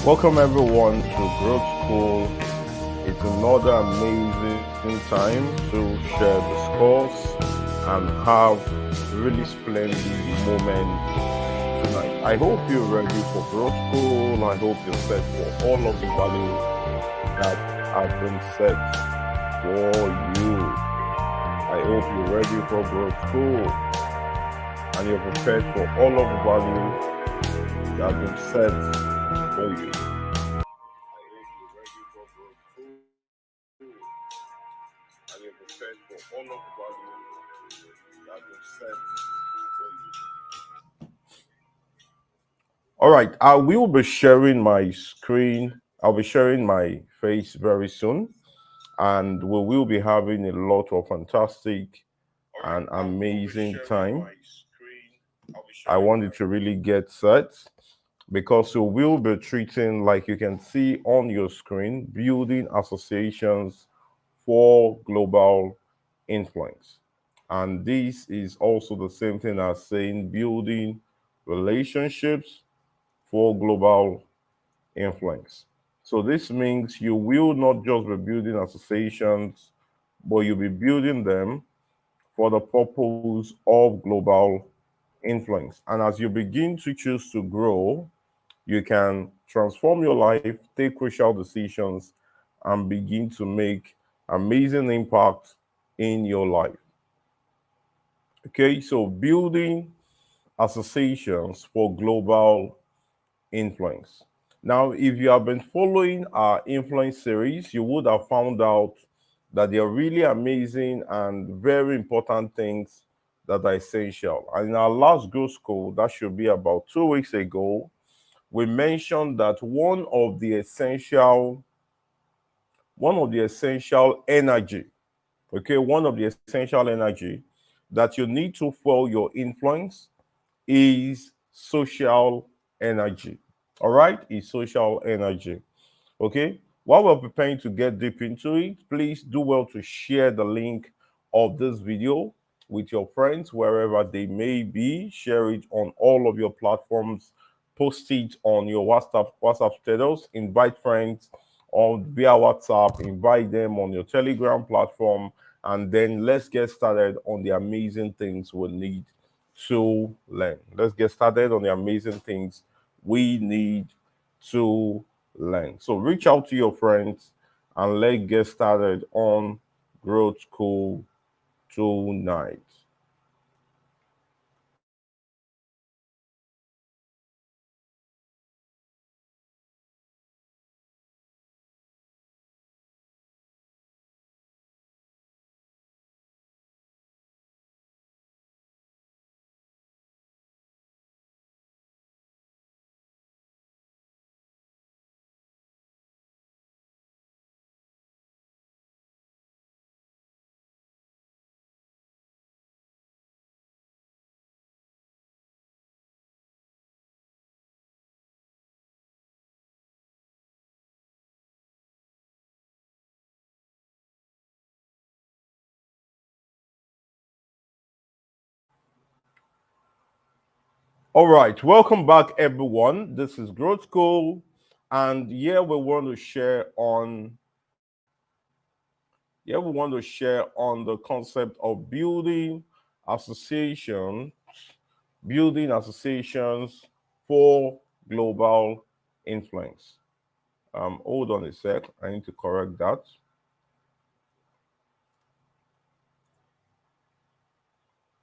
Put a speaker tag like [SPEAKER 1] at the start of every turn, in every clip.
[SPEAKER 1] Welcome everyone to Growth School. It's another amazing time to share, discuss, and have really splendid moment tonight. I hope you're ready for Growth School. I hope you're set for all of the value that has been set for you. I hope you're ready for Growth School and you're prepared for all of the value that has been set for you. And you're prepared for all of the value that has been set for you. All right, I will be sharing my screen. I'll be sharing my face very soon, and we will be having a lot of fantastic and amazing time. I want you to really get set because we will be treating, like you can see on your screen, building associations for global influence. And this is also the same thing as saying building relationships for global influence. So this means you will not just be building associations, but you'll be building them for the purpose of global influence. And as you begin to choose to grow, you can transform your life, take crucial decisions, and begin to make amazing impact in your life. Okay, so building associations for global influence. Now, if you have been following our influence series, you would have found out that there are really amazing and very important things that are essential. And in our last Growth School, that should be about 2 weeks ago, we mentioned that one of the essential energy, okay, one of the essential energy that you need to fuel your influence is social energy. All right, is social energy. Okay, while we're preparing to get deep into it, please do well to share the link of this video with your friends wherever they may be. Share it on all of your platforms. Post it on your WhatsApp status. Invite friends on via WhatsApp. Invite them on your Telegram platform, and then let's get started on the amazing things we need to learn. Let's get started on the amazing things we need to learn. So reach out to your friends and let's get started on Growth School tonight. All right, welcome back, everyone. This is Growth School, and here we want to share on the concept of association, building associations for global influence. Hold on a sec. I need to correct that.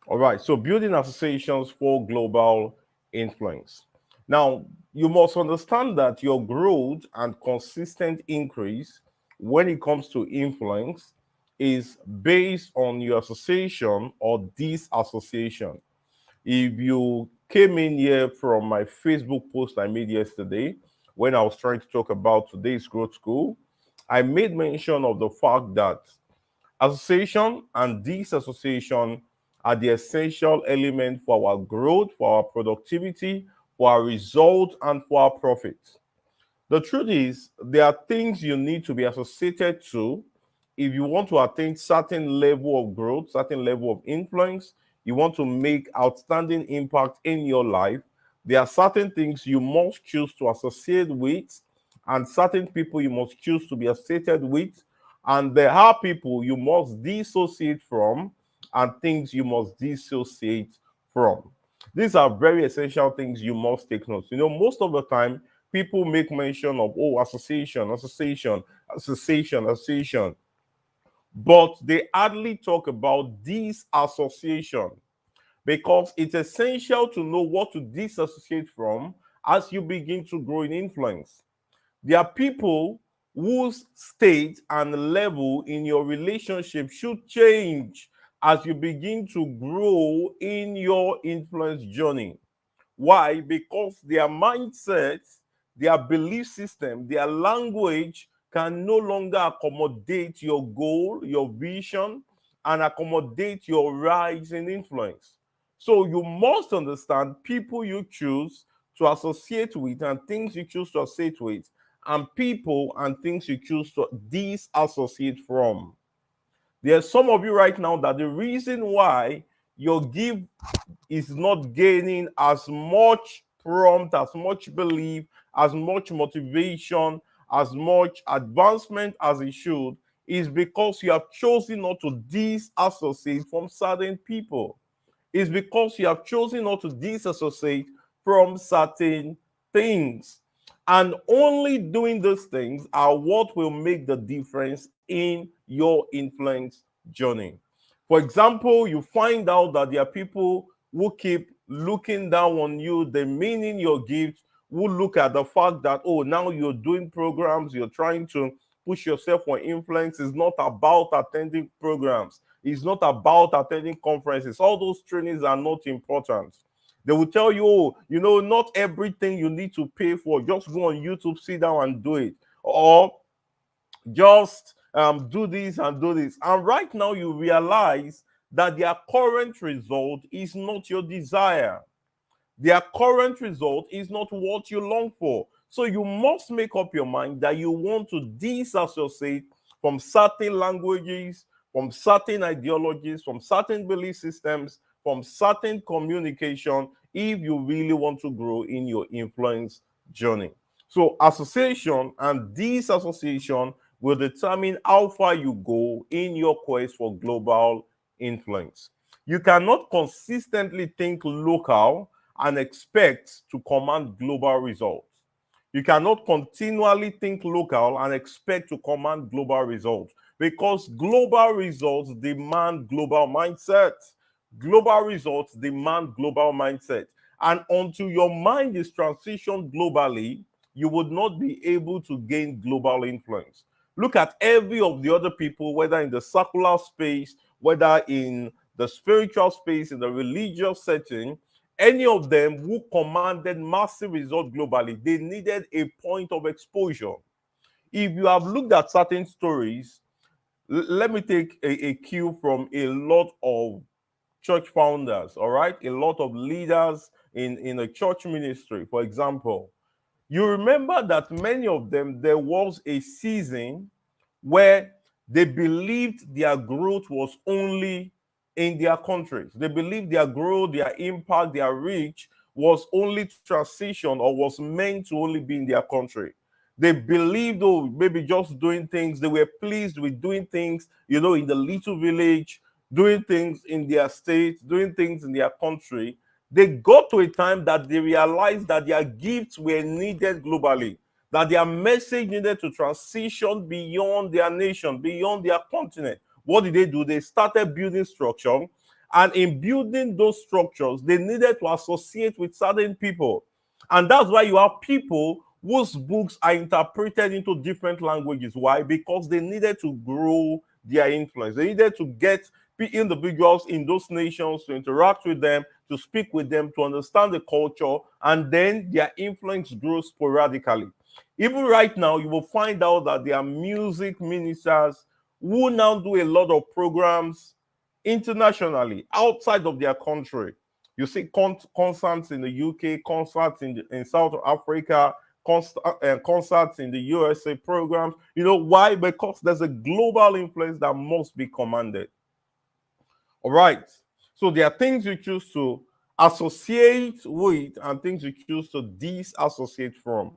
[SPEAKER 1] All right, so building associations for global influence. Now, you must understand that your growth and consistent increase when it comes to influence is based on your association or disassociation. If you came in here from my Facebook post I made yesterday when I was trying to talk about today's growth school, I made mention of the fact that association and disassociation are the essential element for our growth, for our productivity, for our result, and for our profit. The truth is, there are things you need to be associated to if you want to attain certain level of growth, certain level of influence, you want to make outstanding impact in your life. There are certain things you must choose to associate with and certain people you must choose to be associated with, and there are people you must dissociate from, and things you must dissociate from. These are very essential things you must take note. Most of the time, people make mention of, oh, association, association, association, association, but they hardly talk about disassociation, because it's essential to know what to disassociate from as you begin to grow in influence. There are people whose state and level in your relationship should change as you begin to grow in your influence journey. Why? Because their mindset, their belief system, their language can no longer accommodate your goal, your vision, and accommodate your rise in influence. So you must understand people you choose to associate with and things you choose to associate with, and people and things you choose to disassociate from. There's some of you right now that the reason why your give is not gaining as much prompt, as much belief, as much motivation, as much advancement as it should, is because you have chosen not to disassociate from certain people. It's because you have chosen not to disassociate from certain things. And only doing those things are what will make the difference in your influence journey. For example, you find out that there are people who keep looking down on you, demeaning your gift, who look at the fact that, oh, now you're doing programs, you're trying to push yourself for influence. It's not about attending programs, it's not about attending conferences. All those trainings are not important. They will tell you, oh, not everything you need to pay for. Just go on YouTube, sit down and do it. Or just do this and do this. And right now you realize that their current result is not your desire. Their current result is not what you long for. So you must make up your mind that you want to disassociate from certain languages, from certain ideologies, from certain belief systems, from certain communication, if you really want to grow in your influence journey. So association and disassociation will determine how far you go in your quest for global influence. You cannot consistently think local and expect to command global results. You cannot continually think local and expect to command global results, because global results demand global mindset. Global results demand global mindset. And until your mind is transitioned globally, you would not be able to gain global influence. Look at every of the other people, whether in the secular space, whether in the spiritual space, in the religious setting, any of them who commanded massive results globally, they needed a point of exposure. If you have looked at certain stories, let me take a cue from a lot of church founders, all right? A lot of leaders in a church ministry, for example. You remember that many of them, there was a season where they believed their growth was only in their countries. They believed their growth, their impact, their reach was only transition or was meant to only be in their country. They believed, oh, maybe just doing things, they were pleased with doing things, in the little village, doing things in their state, doing things in their country. They got to a time that they realized that their gifts were needed globally, that their message needed to transition beyond their nation, beyond their continent. What did they do? They started building structure. And in building those structures, they needed to associate with certain people. And that's why you have people whose books are interpreted into different languages. Why? Because they needed to grow their influence. They needed to get individuals in those nations to interact with them, to speak with them, to understand the culture, and then their influence grows sporadically. Even right now, you will find out that there are music ministers who now do a lot of programs internationally outside of their country. You see concerts in the UK, concerts in South Africa, concerts in the USA programs. You know why? Because there's a global influence that must be commanded. All right. So there are things you choose to associate with and things you choose to disassociate from.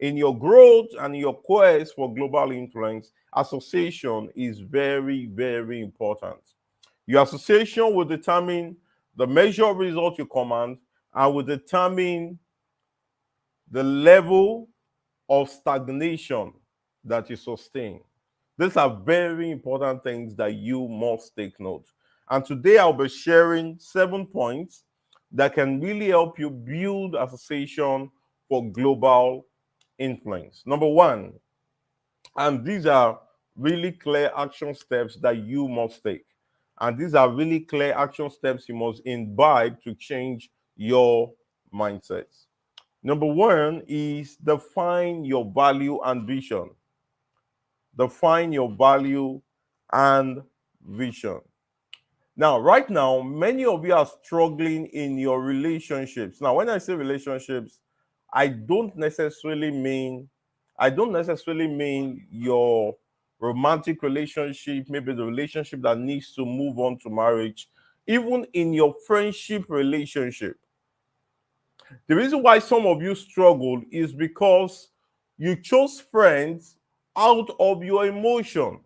[SPEAKER 1] In your growth and in your quest for global influence, association is very, very important. Your association will determine the measure of result you command and will determine the level of stagnation that you sustain. These are very important things that you must take note. And today I'll be sharing 7 points that can really help you build association for global influence. Number one, and these are really clear action steps that you must take. And these are really clear action steps you must imbibe to change your mindset. Number one is define your value and vision. Define your value and vision. Now, right now, many of you are struggling in your relationships. Now, when I say relationships, I don't necessarily mean I don't necessarily mean your romantic relationship, maybe the relationship that needs to move on to marriage, even in your friendship relationship. The reason why some of you struggled is because you chose friends out of your emotion.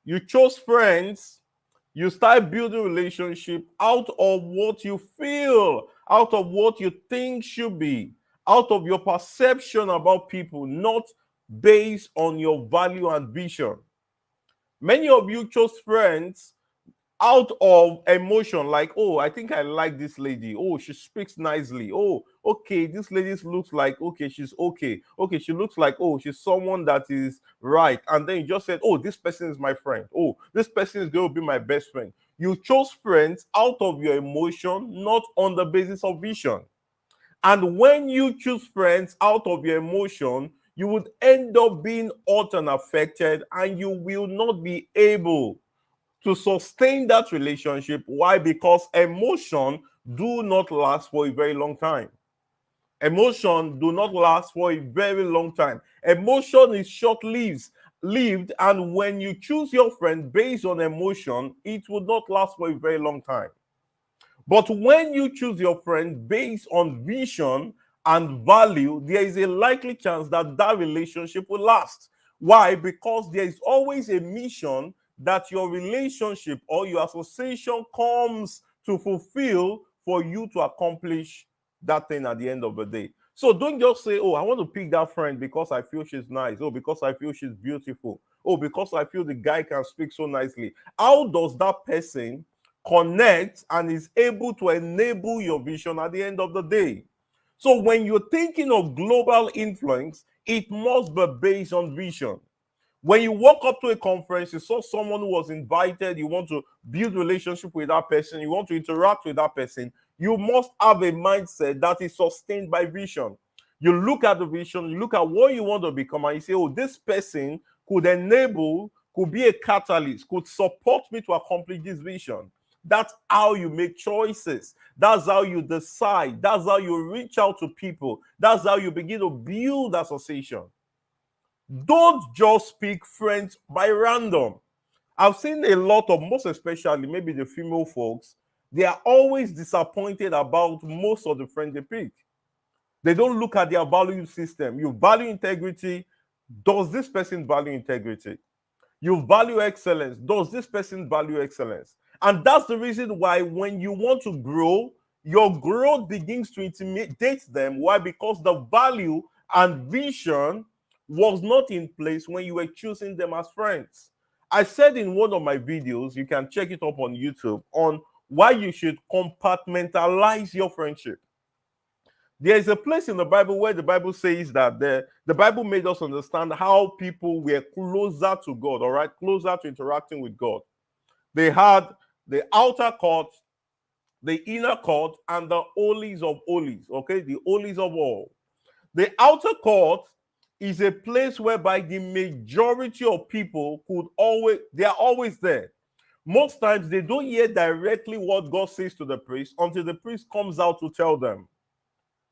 [SPEAKER 1] You chose friends, you start building relationship out of what you feel, out of what you think should be, out of your perception about people, not based on your value and vision. Many of you chose friends out of emotion, like, oh, I think I like this lady. Oh, she speaks nicely. Oh, okay, this lady looks like, okay, she's okay. Okay, she looks like, oh, she's someone that is right. And then you just said, oh, this person is my friend. Oh, this person is going to be my best friend. You chose friends out of your emotion, not on the basis of vision. And when you choose friends out of your emotion, you would end up being hurt and affected, and you will not be able to sustain that relationship. Why? Because emotion do not last for a very long time. Emotion do not last for a very long time. Emotion is short lived, and when you choose your friend based on emotion, it will not last for a very long time. But when you choose your friend based on vision and value, there is a likely chance that that relationship will last. Why? Because there is always a mission that your relationship or your association comes to fulfill for you to accomplish that thing at the end of the day. So don't just say, oh, I want to pick that friend because I feel she's nice. Oh, because I feel she's beautiful. Oh, because I feel the guy can speak so nicely. How does that person connect and is able to enable your vision at the end of the day? So when you're thinking of global influence, it must be based on vision. When you walk up to a conference, you saw someone who was invited, you want to build relationship with that person, you want to interact with that person, you must have a mindset that is sustained by vision. You look at the vision, you look at what you want to become, and you say, oh, this person could enable, could be a catalyst, could support me to accomplish this vision. That's how you make choices. That's how you decide. That's how you reach out to people. That's how you begin to build association. Don't just pick friends by random. I've seen a lot of, most especially maybe the female folks, they are always disappointed about most of the friends they pick. They don't look at their value system. You value integrity. Does this person value integrity? You value excellence. Does this person value excellence? And that's the reason why when you want to grow, your growth begins to intimidate them. Why? Because the value and vision was not in place when you were choosing them as friends. I said in one of my videos, you can check it up on YouTube, on why you should compartmentalize your friendship. There is a place in the Bible where the Bible says that the Bible made us understand how people were closer to God, all right, closer to interacting with God. They had the outer court, the inner court, and the holies of holies, okay, the holies of all. The outer court is a place whereby the majority of people they are always there. Most times they don't hear directly what God says to the priest until the priest comes out to tell them.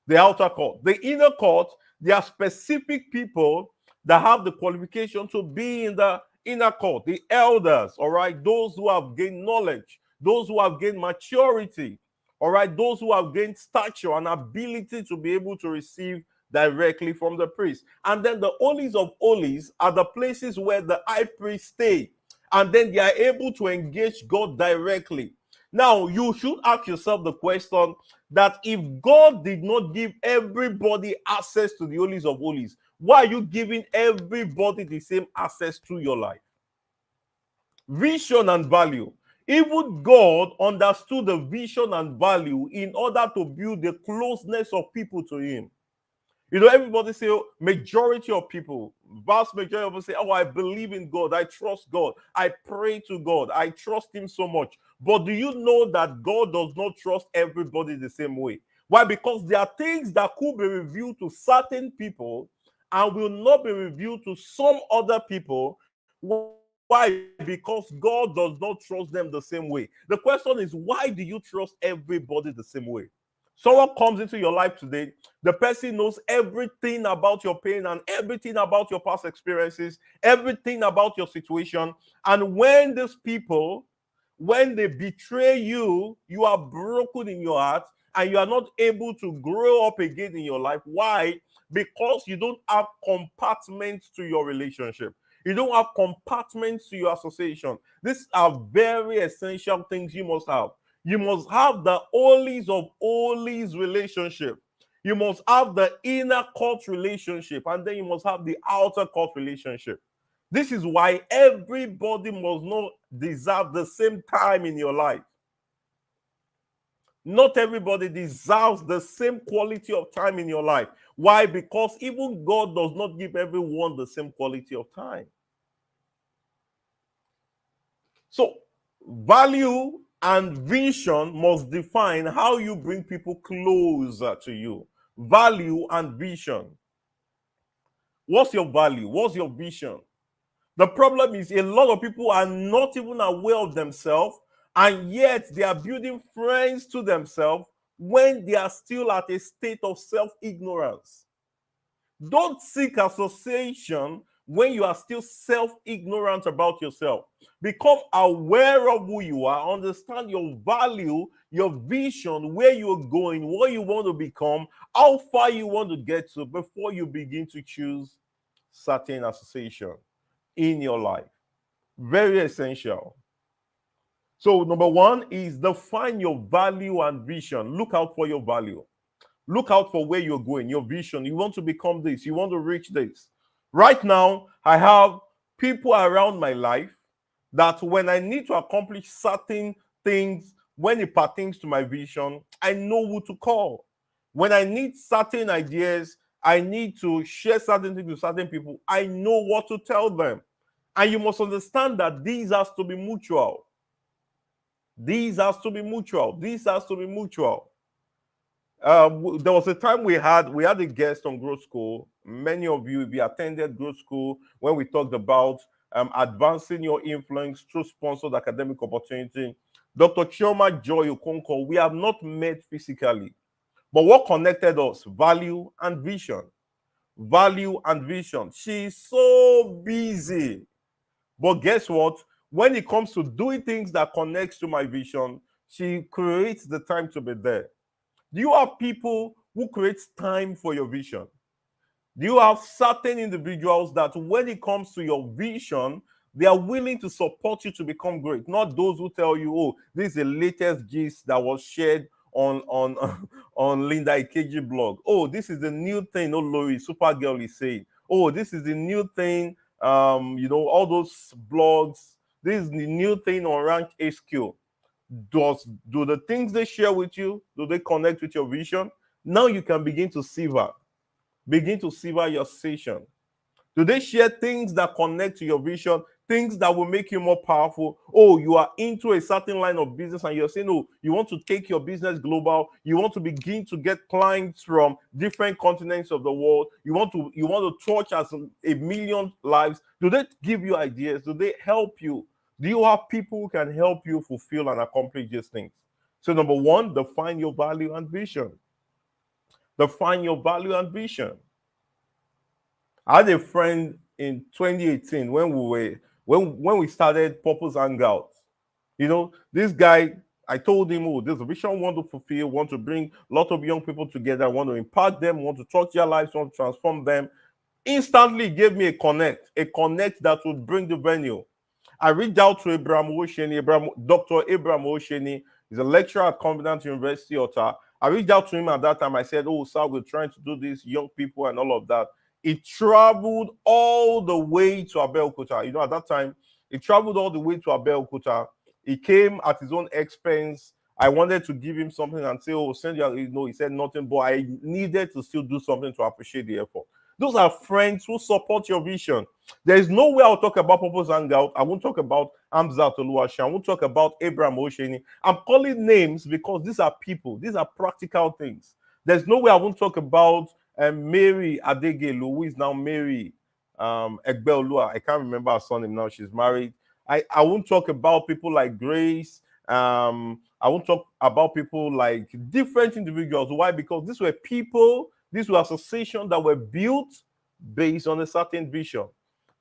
[SPEAKER 1] The outer court. The inner court, there are specific people that have the qualification to be in the inner court. The elders, all right, those who have gained knowledge, those who have gained maturity, all right, those who have gained stature and ability to be able to receive directly from the priest. And then the holies of holies are the places where the high priest stay, and then they are able to engage God directly. Now, you should ask yourself the question that if God did not give everybody access to the holies of holies, why are you giving everybody the same access to your life? Vision and value. Even God understood the vision and value in order to build the closeness of people to Him. You know, everybody say, oh, majority of people, vast majority of people say, oh, I believe in God, I trust God, I pray to God, I trust Him so much. But do you know that God does not trust everybody the same way? Why? Because there are things that could be revealed to certain people and will not be revealed to some other people. Why? Because God does not trust them the same way. The question is, why do you trust everybody the same way? Someone comes into your life today, the person knows everything about your pain and everything about your past experiences, everything about your situation. And when these people, when they betray you, you are broken in your heart and you are not able to grow up again in your life. Why? Because you don't have compartments to your relationship. You don't have compartments to your association. These are very essential things you must have. You must have the holies of holies relationship. You must have the inner court relationship, and then you must have the outer court relationship. This is why everybody must not deserve the same time in your life. Not everybody deserves the same quality of time in your life. Why? Because even God does not give everyone the same quality of time. So, value and vision must define how you bring people closer to you. Value and vision. What's your value? What's your vision? The problem is a lot of people are not even aware of themselves, and yet they are building friends to themselves when they are still at a state of self-ignorance. Don't seek association when you are still self-ignorant about yourself. Become aware of who you are, understand your value, your vision, where you're going, what you want to become, how far you want to get to before you begin to choose certain association in your life. Very essential. So, number one is define your value and vision. Look out for your value. Look out for where you're going, your vision. You want to become this, you want to reach this. Right now, I have people around my life that when I need to accomplish certain things, when it pertains to my vision, I know who to call. When I need certain ideas, I need to share certain things with certain people, I know what to tell them. And you must understand that these has to be mutual. These has to be mutual. This has to be mutual. There was a time we had a guest on Growth School. Many of you, if you attended Growth School, when we talked about advancing your influence through sponsored academic opportunity, Dr. Chioma Joy Okonkwo, we have not met physically, but what connected us? Value and vision. Value and vision. She's so busy, but guess what? When it comes to doing things that connects to my vision, she creates the time to be there. Do you have people who create time for your vision? Do you have certain individuals that when it comes to your vision, they are willing to support you to become great? Not those who tell you, oh, this is the latest gist that was shared on on Linda Ikeji blog. Oh, this is the new thing. Oh, Lori Supergirl is saying. Oh, this is the new thing. All those blogs. This is the new thing on Rank HQ. Do the things they share with you, do they connect with your vision? Now you can begin to silver your session. Do they share things that connect to your vision, things that will make you more powerful? Oh, you are into a certain line of business and you're saying, oh, you want to take your business global, you want to begin to get clients from different continents of the world, you want to touch as a million lives. Do they give you ideas? Do they help you? Do you have people who can help you fulfill and accomplish these things? So, number one, define your value and vision. Define your value and vision. I had a friend in 2018 when we started Purpose Hangout. This guy I told him, oh, this vision I want to fulfill, want to bring a lot of young people together, want to impact them, want to touch their lives, want to transform them. Instantly gave me a connect that would bring the venue. I reached out to Dr. Abraham Osheni. He's a lecturer at Covenant University, Ottawa. I reached out to him at that time. I said, oh, sir, we're trying to do this, young people and all of that. He traveled all the way to Abeokuta. You know, at that time, he traveled all the way to Abeokuta. He came at his own expense. I wanted to give him something and say, oh, send you, he said nothing, but I needed to still do something to appreciate the effort. Those are friends who support your vision. There is no way I'll talk about Purpose Hangout. I won't talk about Hamzat Oluwaseun. I won't talk about Abraham Osheni. I'm calling names because these are people. These are practical things. There's no way I won't talk about Mary Adegelu, who is now Mary Egbeolua. I can't remember her surname now. She's married. I won't talk about people like Grace. I won't talk about people like different individuals. Why? Because these were people, these were associations that were built based on a certain vision.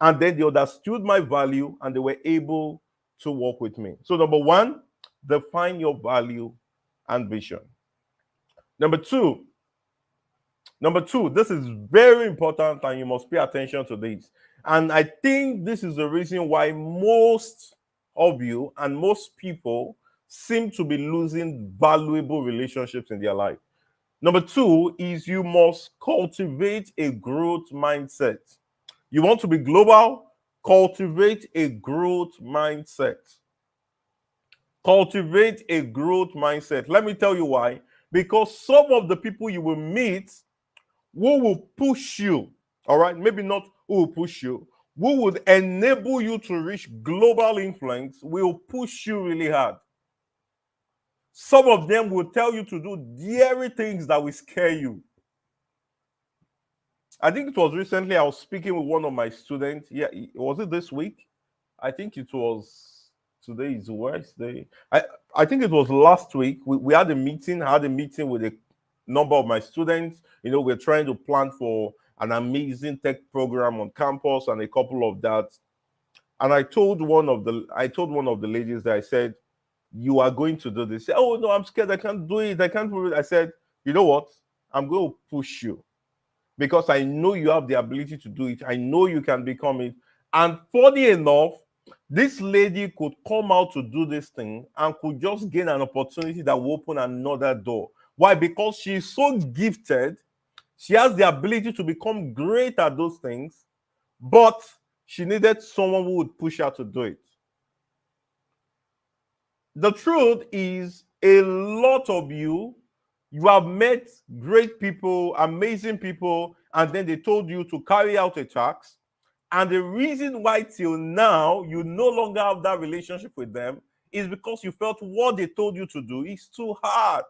[SPEAKER 1] And then they understood my value and they were able to work with me. So, number one, define your value and vision. Number two, this is very important and you must pay attention to this. And I think this is the reason why most of you and most people seem to be losing valuable relationships in their life. Number two is you must cultivate a growth mindset. You want to be global? Cultivate a growth mindset. Cultivate a growth mindset. Let me tell you why. Because some of the people you will meet who will push you, all right, maybe not who will push you, who would enable you to reach global influence, will push you really hard. Some of them will tell you to do daring things that will scare you. I think it was recently I was speaking with one of my students. Yeah, was it this week? I think it was, today is Wednesday. I think it was last week. We had a meeting. I had a meeting with a number of my students. You know, we're trying to plan for an amazing tech program on campus and a couple of that. And I told one of the ladies that I said, you are going to do this. She said, oh no, I'm scared. I can't do it. I can't do it. I said, you know what? I'm going to push you because I know you have the ability to do it. I know you can become it. And funny enough, this lady could come out to do this thing and could just gain an opportunity that will open another door. Why? Because she's so gifted. She has the ability to become great at those things, but she needed someone who would push her to do it. The truth is, a lot of you have met great people, amazing people, and then they told you to carry out a task. And the reason why till now you no longer have that relationship with them is because you felt what they told you to do is too hard.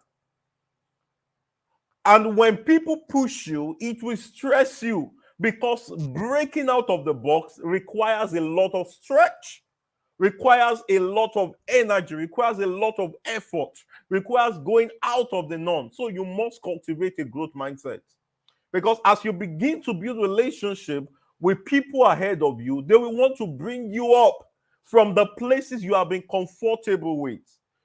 [SPEAKER 1] And when people push you, it will stress you because breaking out of the box requires a lot of stretch, requires a lot of energy, requires a lot of effort, requires going out of the norm. So you must cultivate a growth mindset. Because as you begin to build relationship with people ahead of you, they will want to bring you up from the places you have been comfortable with.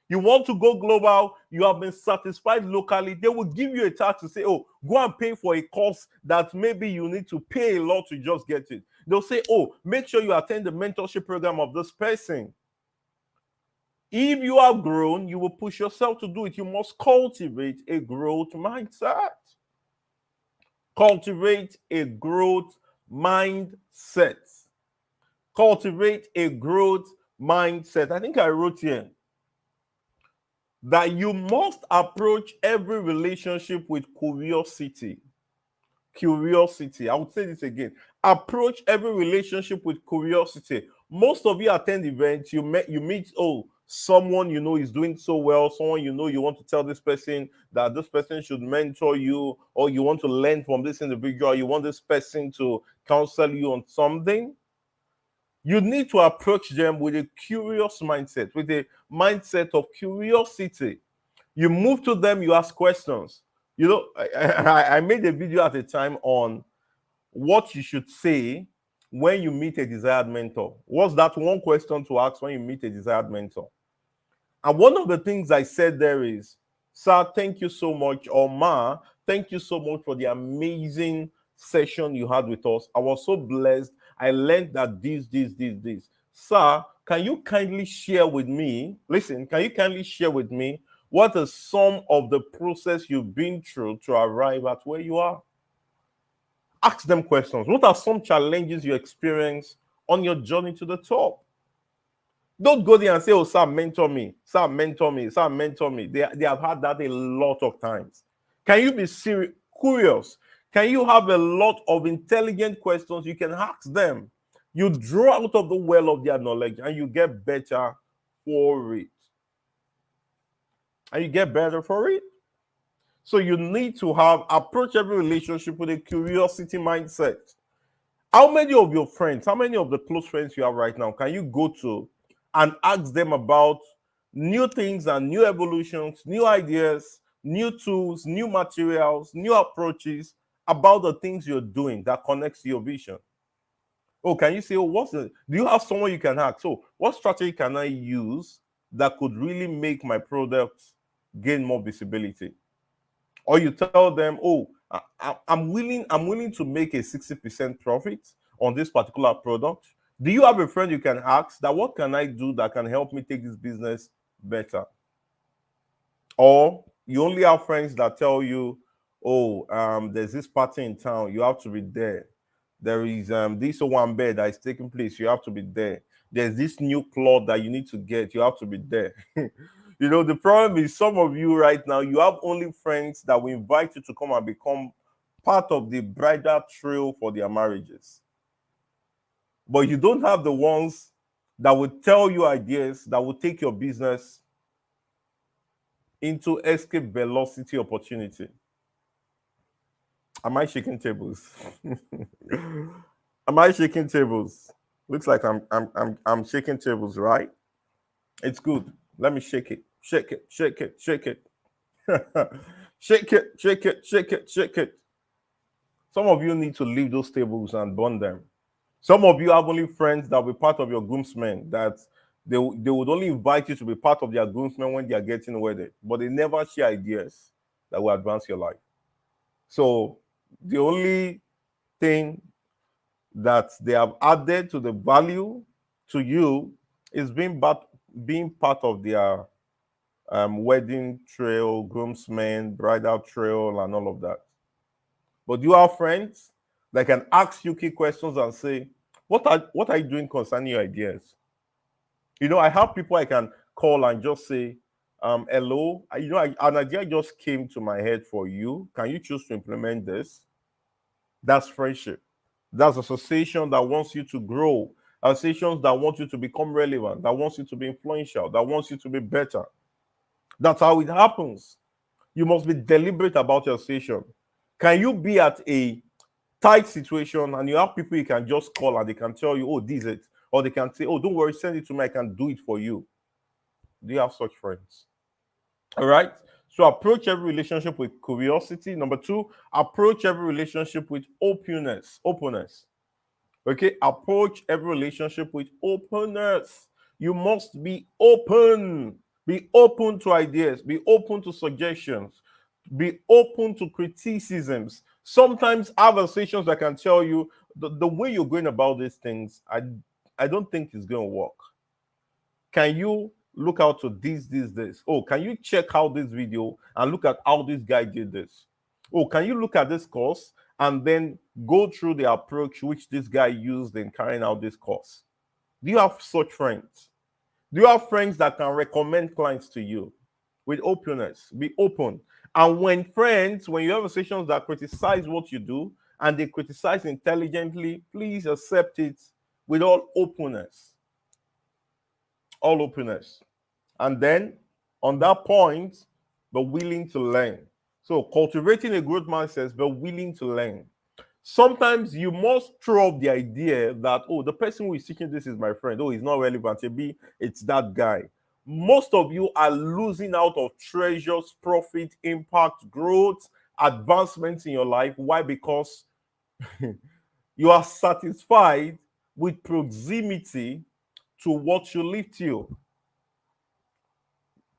[SPEAKER 1] You want to go global, you have been satisfied locally, they will give you a task to say, oh, go and pay for a course that maybe you need to pay a lot to just get it. They'll say, oh, make sure you attend the mentorship program of this person. If you have grown, you will push yourself to do it. You must cultivate a growth mindset. Cultivate a growth mindset. Cultivate a growth mindset. I think I wrote here that you must approach every relationship with curiosity. Curiosity. I would say this again. Approach every relationship with curiosity. Most of you attend events, you meet, oh, someone you know is doing so well, someone you know you want to tell this person that this person should mentor you, or you want to learn from this individual, you want this person to counsel you on something. You need to approach them with a curious mindset, with a mindset of curiosity. You move to them, you ask questions. You know, I made a video at the time on what you should say when you meet a desired mentor. What's that one question to ask when you meet a desired mentor? And one of the things I said there is, sir, thank you so much, or ma, thank you so much for the amazing session you had with us. I was so blessed. I learned that this. Sir, can you kindly share with me? Listen, can you kindly share with me what is some of the process you've been through to arrive at where you are? Ask them questions. What are some challenges you experience on your journey to the top? Don't go there and say, oh, sir, mentor me. Sir, mentor me. Sir, mentor me. They have had that a lot of times. Can you be serious, curious? Can you have a lot of intelligent questions you can ask them? You draw out of the well of their knowledge and you get better for it. And you get better for it. So you need to have approach every relationship with a curiosity mindset. How many of your friends, how many of the close friends you have right now, can you go to and ask them about new things and new evolutions, new ideas, new tools, new materials, new approaches about the things you're doing that connects to your vision? Oh, can you say, oh, do you have someone you can ask? So, what strategy can I use that could really make my products gain more visibility? Or you tell them, oh, I'm willing to make a 60% profit on this particular product. Do you have a friend you can ask that what can I do that can help me take this business better? Or you only have friends that tell you, oh, there's this party in town, you have to be there. There is this one bed that is taking place, you have to be there. There's this new cloth that you need to get, you have to be there. The problem is some of you right now, you have only friends that will invite you to come and become part of the bridal trail for their marriages. But you don't have the ones that will tell you ideas that will take your business into escape velocity opportunity. Am I shaking tables? Am I shaking tables? Looks like I'm shaking tables, right? It's good. Let me shake it. Shake it. Shake it. Shake it. Shake it. Shake it. Shake it. Shake it. Some of you need to leave those tables and burn them. Some of you have only friends that will be part of your groomsmen, that they would only invite you to be part of their groomsmen when they are getting wedded, but they never share ideas that will advance your life. So the only thing that they have added to the value to you is being part of their wedding trail, groomsmen, bridal trail, and all of that. But you have friends that can ask you key questions and say, what are you doing concerning your ideas? I have people I can call and just say, hello, an idea just came to my head for you. Can you choose to implement this? That's friendship. That's association that wants you to grow, associations that want you to become relevant, that wants you to be influential, that wants you to be better. That's how it happens. You must be deliberate about your association. Can you be at a tight situation and you have people you can just call and they can tell you, oh, this is it? Or they can say, oh, don't worry, send it to me, I can do it for you. Do you have such friends? All right. So approach every relationship with curiosity. Number two, approach every relationship with openness. Openness. Okay. Approach every relationship with openness. You must be open. Be open to ideas. Be open to suggestions. Be open to criticisms. Sometimes I have conversations that can tell you the way you're going about these things, I don't think it's going to work. Can you look out to this? Oh, can you check out this video and look at how this guy did this? Oh, can you look at this course and then go through the approach which this guy used in carrying out this course? Do you have such friends? Do you have friends that can recommend clients to you with openness? Be open. And when you have sessions that criticize what you do and they criticize intelligently, please accept it with all openness. All openness. And then on that point, be willing to learn. So cultivating a growth mindset, be willing to learn. Sometimes you must throw up the idea that, oh, the person who is teaching this is my friend. Oh, he's not relevant. Maybe it's that guy. Most of you are losing out of treasures, profit, impact, growth, advancements in your life. Why? Because you are satisfied with proximity to what should lift you.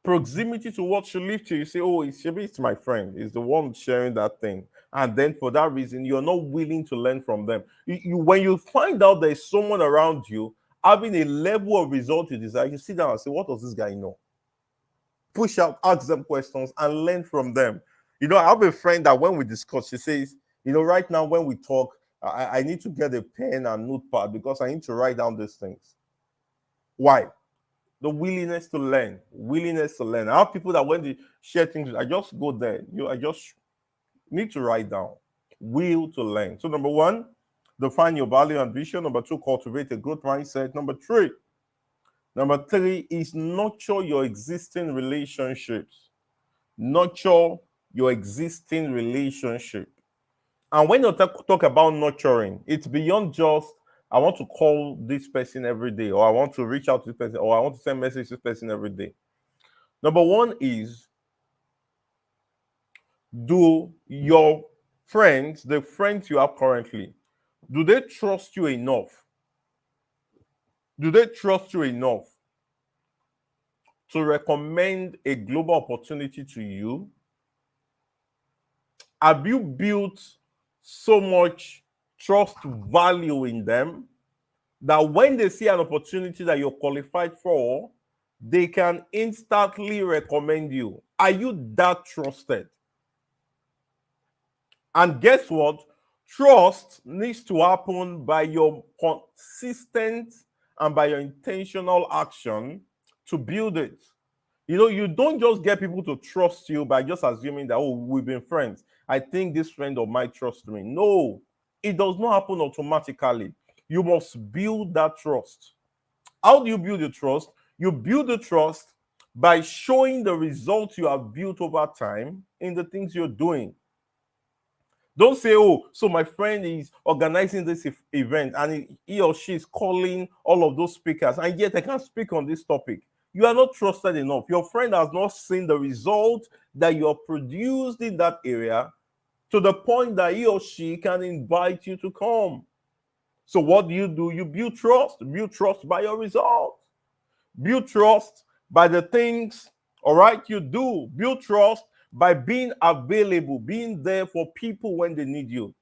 [SPEAKER 1] Proximity to what should lift you. You say, oh, it's my friend. It's the one sharing that thing. And then for that reason, you're not willing to learn from them. When you find out there's someone around you having a level of result you desire, you sit down and say, what does this guy know? Push out, ask them questions, and learn from them. I have a friend that when we discuss, she says, right now when we talk, I need to get a pen and notepad because I need to write down these things. Why? The willingness to learn. Willingness to learn. I have people that when they share things, I just go there. I just need to write down. Will to learn. So number one, define your value and vision. Number two, cultivate a growth mindset. Number three is nurture your existing relationships. Nurture your existing relationship. And when you talk about nurturing, it's beyond just I want to call this person every day, or I want to reach out to this person, or I want to send message to this person every day. Number one is, do your friends, the friends you have currently, do they trust you enough? Do they trust you enough to recommend a global opportunity to you? Have you built so much trust value in them that when they see an opportunity that you're qualified for, they can instantly recommend you? Are you that trusted? And guess what? Trust needs to happen by your consistent and by your intentional action to build it. You don't just get people to trust you by just assuming that, oh, we've been friends. I think this friend of mine trusts me. No, it does not happen automatically. You must build that trust. How do you build the trust? You build the trust by showing the results you have built over time in the things you're doing. Don't say, oh, so my friend is organizing this event and he or she is calling all of those speakers, and yet I can't speak on this topic. You are not trusted enough. Your friend has not seen the result that you have produced in that area to the point that he or she can invite you to come. So what do? You build trust. Build trust by your results. Build trust by the things, all right, you do. Build trust by being available, being there for people when they need you.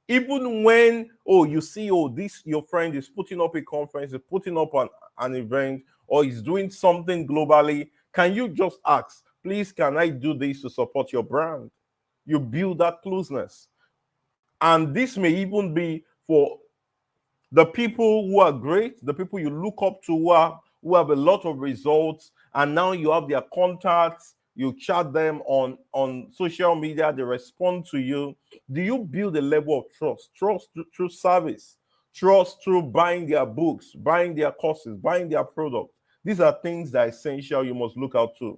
[SPEAKER 1] Even when, oh, you see, oh, this your friend is putting up a conference, is putting up an event, or is doing something globally, can you just ask, please, can I do this to support your brand? You build that closeness. And this may even be for the people who are great, the people you look up to who have a lot of results, and now you have their contacts, you chat them on social media, they respond to you. Do you build a level of trust? Trust through service, trust through buying their books, buying their courses, buying their products. These are things that are essential you must look out to.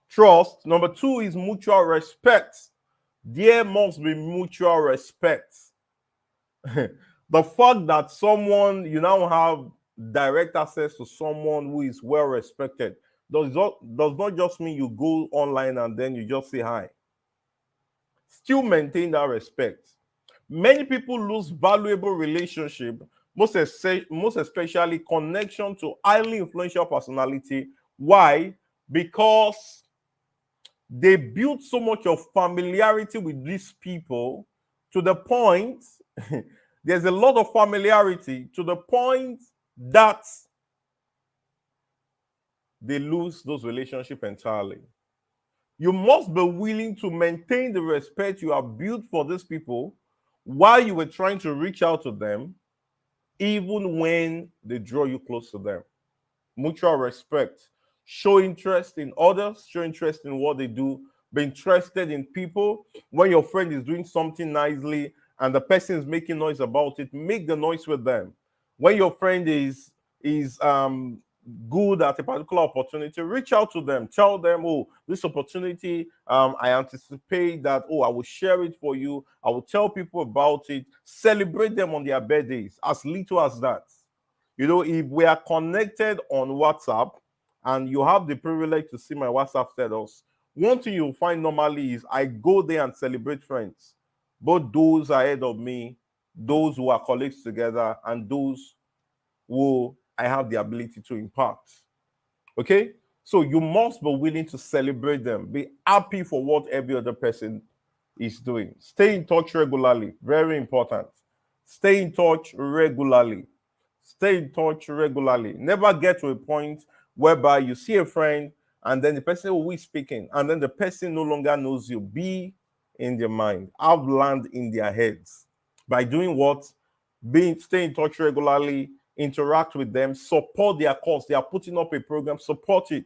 [SPEAKER 1] Trust. Number two is mutual respect. There must be mutual respect. The fact that someone you now have direct access to someone who is well respected does not just mean you go online and then you just say hi. Still maintain that respect. Many people lose valuable relationship, most especially connection to highly influential personality. Why? Because they build so much of familiarity with these people to the point there's a lot of familiarity to the point that they lose those relationships entirely. You must be willing to maintain the respect you have built for these people while you were trying to reach out to them, even when they draw you close to them. Mutual respect. Show interest in others, show interest in what they do, be interested in people. When your friend is doing something nicely and the person is making noise about it, make the noise with them. When your friend is good at a particular opportunity, reach out to them, tell them, oh, this opportunity, I anticipate that, oh, I will share it for you, I will tell people about it, celebrate them on their birthdays, as little as that. If we are connected on WhatsApp and you have the privilege to see my WhatsApp status, one thing you'll find normally is I go there and celebrate friends, both those ahead of me, those who are colleagues together, and those who I have the ability to impact. Okay? So you must be willing to celebrate them. Be happy for what every other person is doing. Stay in touch regularly. Very important. Stay in touch regularly. Stay in touch regularly. Never get to a point whereby you see a friend and then the person who is speaking and then the person no longer knows you. Be in their mind. Have land in their heads. By doing what? Stay in touch regularly, interact with them, support their cause. They are putting up a program, support it.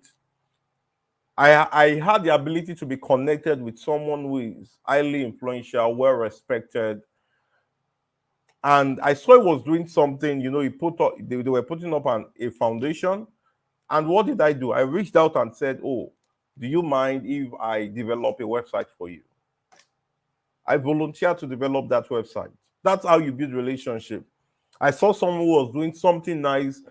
[SPEAKER 1] I had the ability to be connected with someone who is highly influential, well respected, and I saw he was doing something. He put up, they were putting up a foundation. And what did I do? I reached out and said, "Oh, do you mind if I develop a website for you?" I volunteered to develop that website. That's how you build relationship. I saw someone who was doing something nice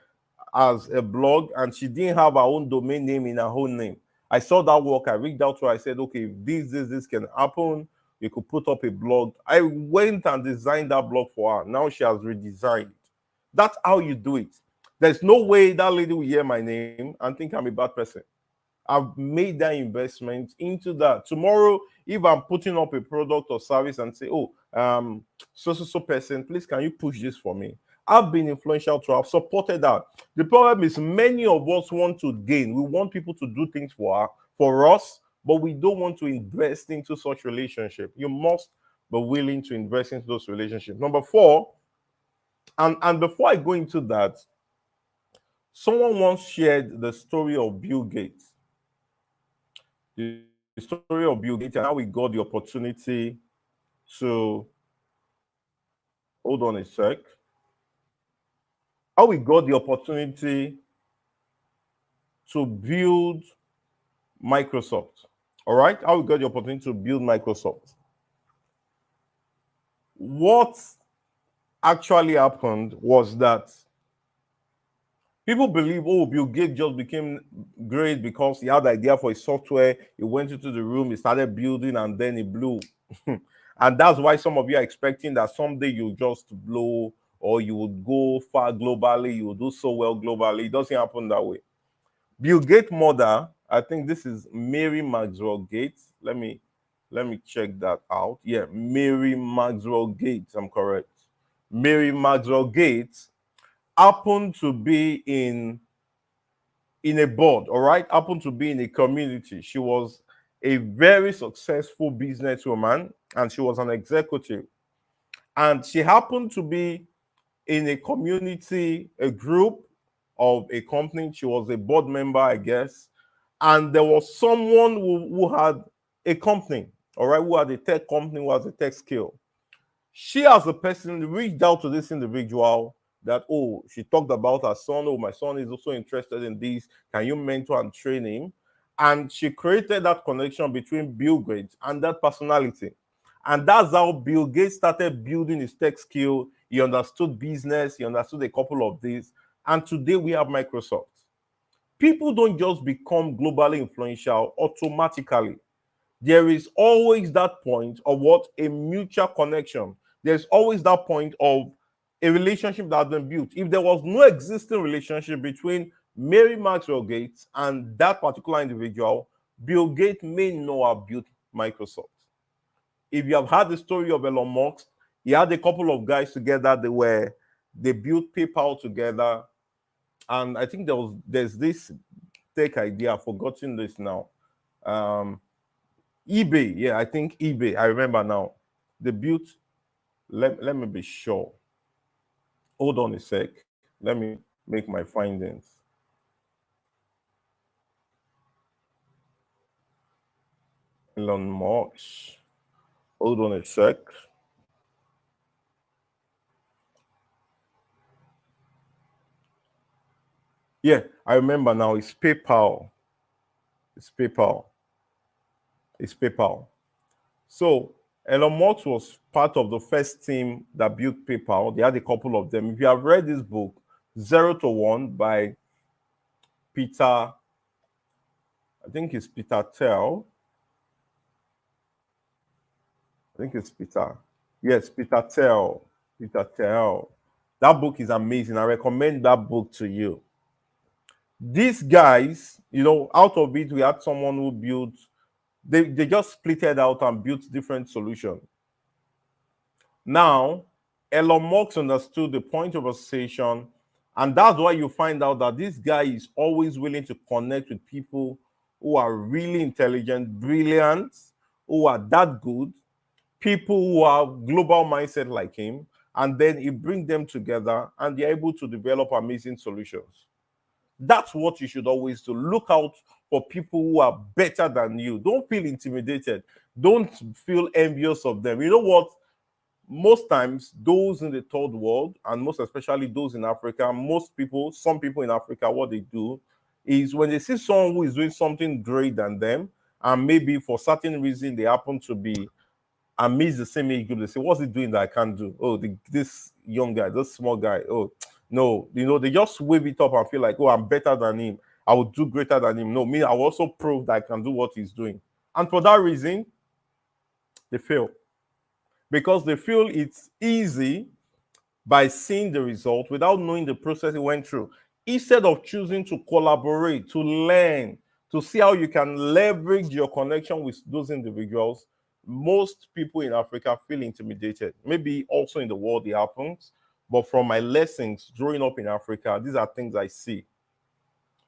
[SPEAKER 1] as a blog, and she didn't have her own domain name in her own name. I saw that work. I reached out to her. I said, "Okay, if this can happen, you could put up a blog." I went and designed that blog for her. Now she has redesigned. That's how you do it. There's no way that lady will hear my name and think I'm a bad person. I've made that investment into that. Tomorrow, if I'm putting up a product or service and say, "Oh, so person, please can you push this for me?" I've been influential to have supported that. The problem is many of us want to gain. We want people to do things for us, but we don't want to invest into such relationship. You must be willing to invest into those relationships. Number four, and before I go into that, someone once shared the story of Bill Gates. The story of Bill Gates and how we got the opportunity to hold on a sec. How we got the opportunity to build Microsoft. All right, how we got the opportunity to build Microsoft. What actually happened was that people believe, oh, Bill Gates just became great because he had the idea for his software. He went into the room, he started building, and then he blew. And that's why some of you are expecting that someday you'll just blow or you would go far globally, you will do so well globally. It doesn't happen that way. Bill Gates' mother, I think this is Mary Maxwell Gates. Let me check that out. Yeah, Mary Maxwell Gates. I'm correct. Mary Maxwell Gates happened to be in a board, all right, happened to be in a community. She was a very successful businesswoman and she was an executive. And she happened to be in a community, a group of a company. She was a board member, I guess. And there was someone who had a company, all right, who had a tech company, who has a tech skill. She, as a person, reached out to this individual that, oh, she talked about her son. Oh, my son is also interested in this. Can you mentor and train him? And she created that connection between Bill Gates and that personality. And that's how Bill Gates started building his tech skill. He understood business, he understood a couple of these. And today we have Microsoft. People don't just become globally influential automatically. There is always that point of what? A mutual connection. There's always that point of a relationship that has been built. If there was no existing relationship between Mary Maxwell Gates and that particular individual, Bill Gates may not have built Microsoft. If you have heard the story of Elon Musk, he had a couple of guys together. They built PayPal together, and I think there's this tech idea. I've forgotten this now. Um, eBay, yeah, I think eBay. I remember now. They built. Let me be sure. Hold on a sec. Let me make my findings. Elon Musk. Hold on a sec. Yeah, I remember now. It's PayPal. It's PayPal. It's PayPal. So Elon Musk was part of the first team that built PayPal. They had a couple of them. If you have read this book, Zero to One by Peter, I think it's Peter Tell. I think it's Peter. Yes, Peter Tell. Peter Tell. That book is amazing. I recommend that book to you. These guys, out of it, we had someone who built, they just splitted out and built different solutions. Now, Elon Musk understood the point of association, and that's why you find out that this guy is always willing to connect with people who are really intelligent, brilliant, who are that good, people who have global mindset like him, and then he brings them together and they're able to develop amazing solutions. That's what you should always do. Look out for people who are better than you. Don't feel intimidated. Don't feel envious of them. You know what? Most times, those in the third world, and most especially those in Africa, some people in Africa, what they do is when they see someone who is doing something great than them, and maybe for certain reason they happen to be amidst the same age group, they say, "What's he doing that I can't do?" Oh, this young guy, this small guy. Oh, no, they just wave it up and feel like, "Oh, I'm better than him. I will do greater than him." No, me, I will also prove that I can do what he's doing. And for that reason, they fail because they feel it's easy by seeing the result without knowing the process it went through. Instead of choosing to collaborate, to learn, to see how you can leverage your connection with those individuals, most people in Africa feel intimidated. Maybe also in the world it happens, but from my lessons growing up in Africa, these are things I see.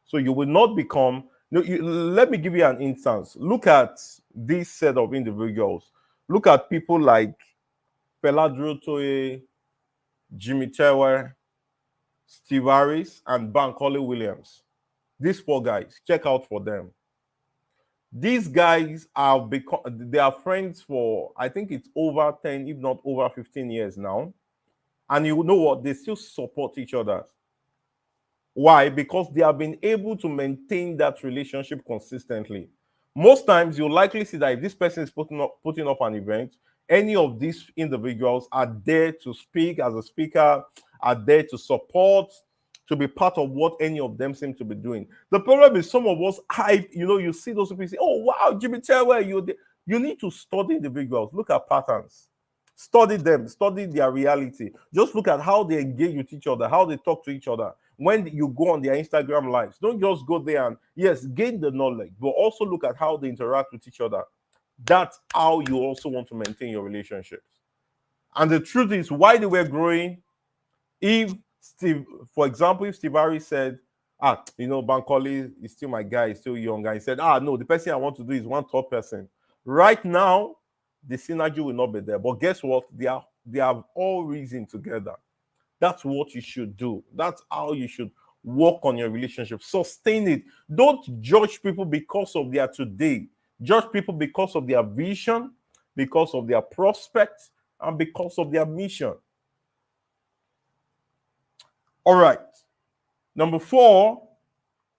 [SPEAKER 1] So you will not become. No, let me give you an instance. Look at this set of individuals. Look at people like Peladro Toye, Jimmy Chewer, Steve Harris, and Bankole Williams. These four guys, check out for them. These guys they are friends for, I think it's over 10, if not over 15 years now. And you know what? They still support each other. Why? Because they have been able to maintain that relationship consistently. Most times, you'll likely see that if this person is putting up an event, any of these individuals are there to speak as a speaker, are there to support, to be part of what any of them seem to be doing. The problem is some of us hype, you see those people say, "Oh, wow, Jimmy, tell where you there." You need to study individuals, look at patterns, study them, study their reality. Just look at how they engage with each other, how they talk to each other. When you go on their Instagram lives, don't just go there and, yes, gain the knowledge, but also look at how they interact with each other. That's how you also want to maintain your relationships. And the truth is, why they were growing, if for example, if Steve Harris said, Bankole is still my guy, he's still young, and he said, no, the person I want to do is one top person. Right now, the synergy will not be there. But guess what? They have all reason together. That's what you should do. That's how you should work on your relationship. Sustain it. Don't judge people because of their today. Judge people because of their vision, because of their prospects, and because of their mission. All right. Number 4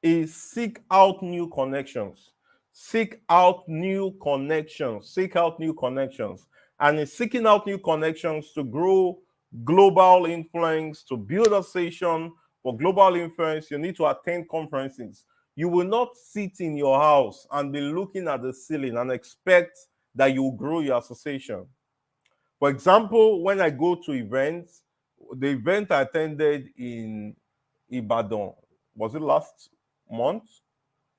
[SPEAKER 1] is seek out new connections. Seek out new connections. Seek out new connections. And in seeking out new connections to grow global influence, to build a station for global influence, you need to attend conferences. You will not sit in your house and be looking at the ceiling and expect that you will grow your association. For example, when I go to events, the event I attended in Ibadan, was it last month?